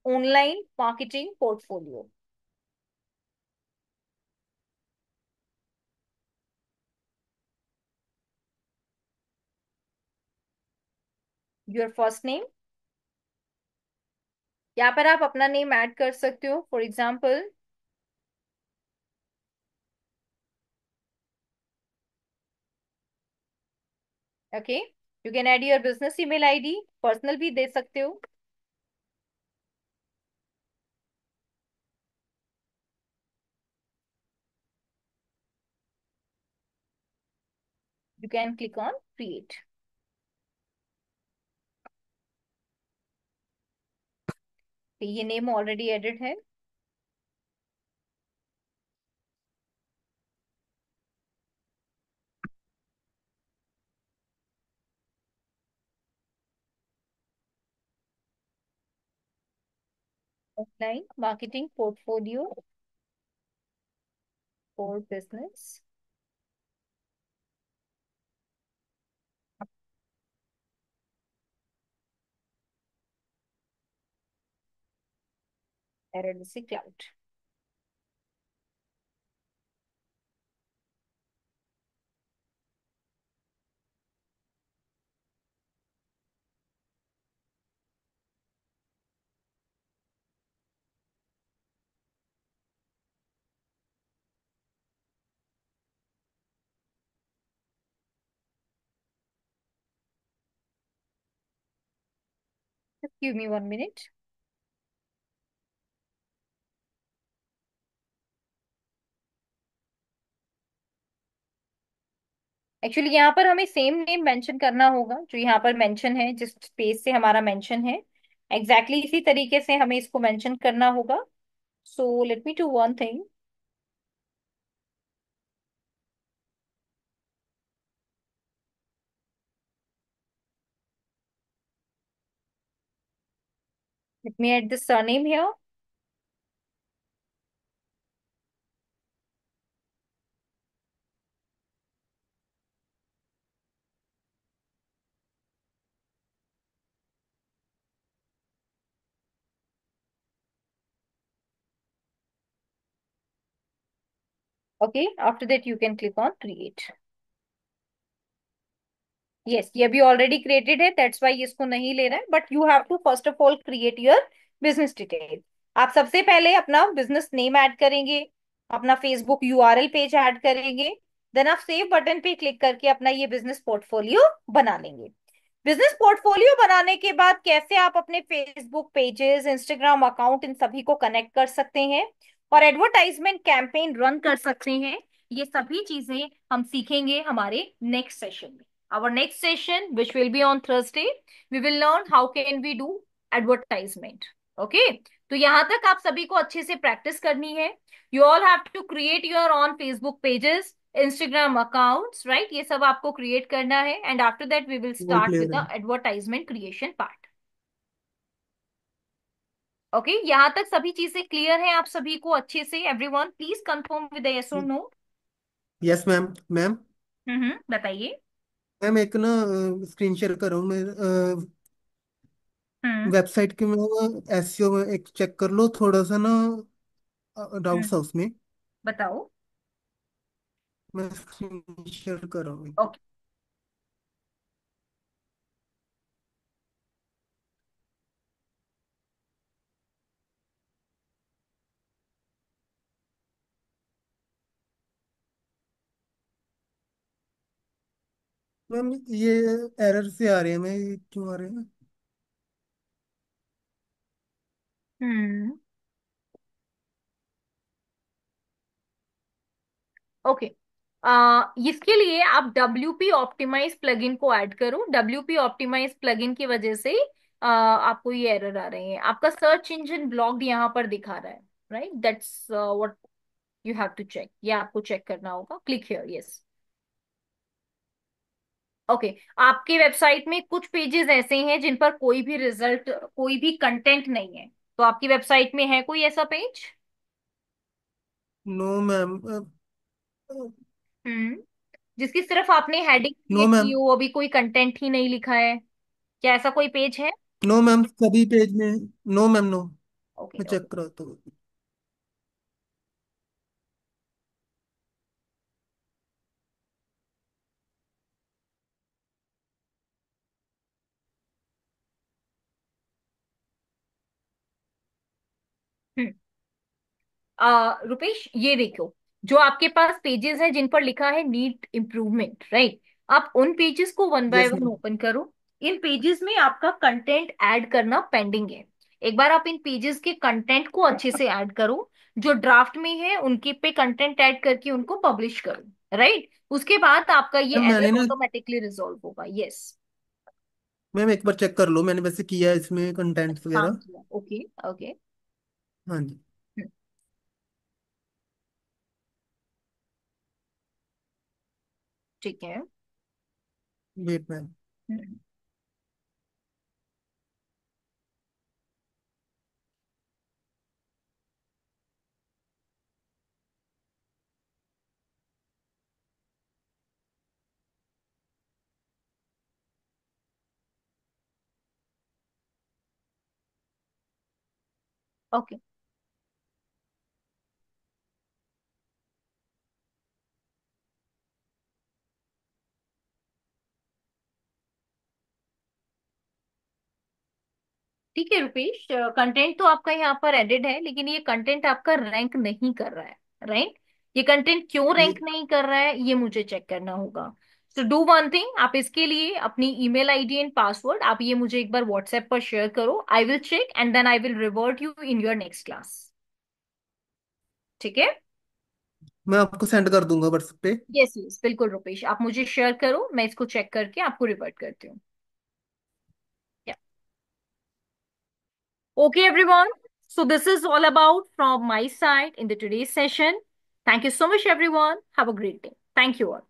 online marketing portfolio. Your first name, यहाँ पर आप अपना नेम ऐड कर सकते हो, for example. Okay, you can add your business email ID, personal भी दे सकते हो। You can click on create. ये नेम ऑलरेडी एडिड है। Online marketing portfolio for business. एरडसी cloud. Give me 1 minute. Actually यहाँ पर हमें सेम नेम मेंशन करना होगा जो यहाँ पर मेंशन है, जिस स्पेस से हमारा मेंशन है। एग्जैक्टली इसी तरीके से हमें इसको मेंशन करना होगा। So let me do one thing. Let me add this surname here. Okay, after that you can click on create. Yes, ये अभी ऑलरेडी क्रिएटेड है, दैट्स वाई इसको नहीं ले रहा है, but you have to first of all create your business detail. आप सबसे पहले अपना बिजनेस नेम ऐड करेंगे, अपना फेसबुक यूआरएल पेज ऐड करेंगे, देन आप सेव बटन पे क्लिक करके अपना ये बिजनेस पोर्टफोलियो बना लेंगे। बिजनेस पोर्टफोलियो बनाने के बाद कैसे आप अपने फेसबुक पेजेस, इंस्टाग्राम अकाउंट, इन सभी को कनेक्ट कर सकते हैं और एडवर्टाइजमेंट कैंपेन रन कर सकते हैं, ये सभी चीजें हम सीखेंगे हमारे नेक्स्ट सेशन में। Our next session, which will be on Thursday, we will learn how can we do advertisement. Okay? तो यहाँ तक आप सभी को अच्छे से प्रैक्टिस करनी है। You all have to create your own Facebook pages, Instagram accounts, right? ये सब आपको create करना है and after that we will वो start with क्लियर the है। advertisement creation part. Okay? यहाँ तक सभी चीजें क्लियर हैं आप सभी को अच्छे से? Everyone, please confirm with a yes or no. Yes ma'am. Ma'am, बताइए। मैम एक ना स्क्रीन शेयर कर रहा हूँ मैं, हम्म। वेबसाइट के। मैं एसईओ में एक चेक कर लो थोड़ा सा ना, हम्म। डाउट्स है उसमें। बताओ। मैं स्क्रीन शेयर कर रहा हूँ। ओके। मैम ये एरर से आ रहे हैं, मैं ये क्यों आ रहे हैं? हम्म। ओके। इसके लिए आप WP ऑप्टिमाइज प्लगइन को ऐड करो। WP ऑप्टिमाइज प्लगइन की वजह से आपको ये एरर आ रहे हैं। आपका सर्च इंजन ब्लॉक्ड यहाँ पर दिखा रहा है। Right, that's what you have to check. ये आपको चेक करना होगा। Click here, yes. ओके। आपके वेबसाइट में कुछ पेजेस ऐसे हैं जिन पर कोई भी रिजल्ट, कोई भी कंटेंट नहीं है। तो आपकी वेबसाइट में है कोई ऐसा पेज? No ma'am. हम्म। जिसकी सिर्फ आपने हेडिंग नो क्रिएट की मैम। हो, अभी कोई कंटेंट ही नहीं लिखा है? क्या ऐसा कोई पेज है? नो मैम, सभी पेज में। No ma'am, no. ओके, मैं ओके। चेक कराता हूँ। हम्म। रुपेश, ये देखो, जो आपके पास पेजेस हैं जिन पर लिखा है नीड इम्प्रूवमेंट, राइट? आप उन पेजेस को one by yes one ma'am. Open करो। इन पेजेस में आपका कंटेंट ऐड करना पेंडिंग है। एक बार आप इन पेजेस के कंटेंट को अच्छे से ऐड करो। जो ड्राफ्ट में है उनके पे कंटेंट ऐड करके उनको पब्लिश करो, राइट? उसके बाद आपका ये मैम मैंने एरर ना, ऑटोमेटिकली रिजॉल्व होगा। यस। मैम एक बार चेक कर लो, मैंने वैसे किया है इसमें कंटेंट्स हाँ वगैरह। किया, ओके। ओके। हाँ जी। ठीक है। Wait ma'am. हम्म। ओके। ठीक है रुपेश, कंटेंट तो आपका यहाँ पर एडिड है, लेकिन ये कंटेंट आपका रैंक नहीं कर रहा है, राइट? ये कंटेंट क्यों ये रैंक नहीं कर रहा है, ये मुझे चेक करना होगा। सो डू वन थिंग, आप इसके लिए अपनी ईमेल आईडी एंड पासवर्ड आप ये मुझे एक बार व्हाट्सएप पर शेयर करो। I will check and then I will revert you in your next class. ठीक है? मैं आपको सेंड कर दूंगा व्हाट्सएप पे। यस, यस, बिल्कुल रुपेश, आप मुझे शेयर करो, मैं इसको चेक करके आपको रिवर्ट करती हूँ। Okay, everyone. So this is all about from my side in the today's session. Thank you so much, everyone. Have a great day. Thank you all.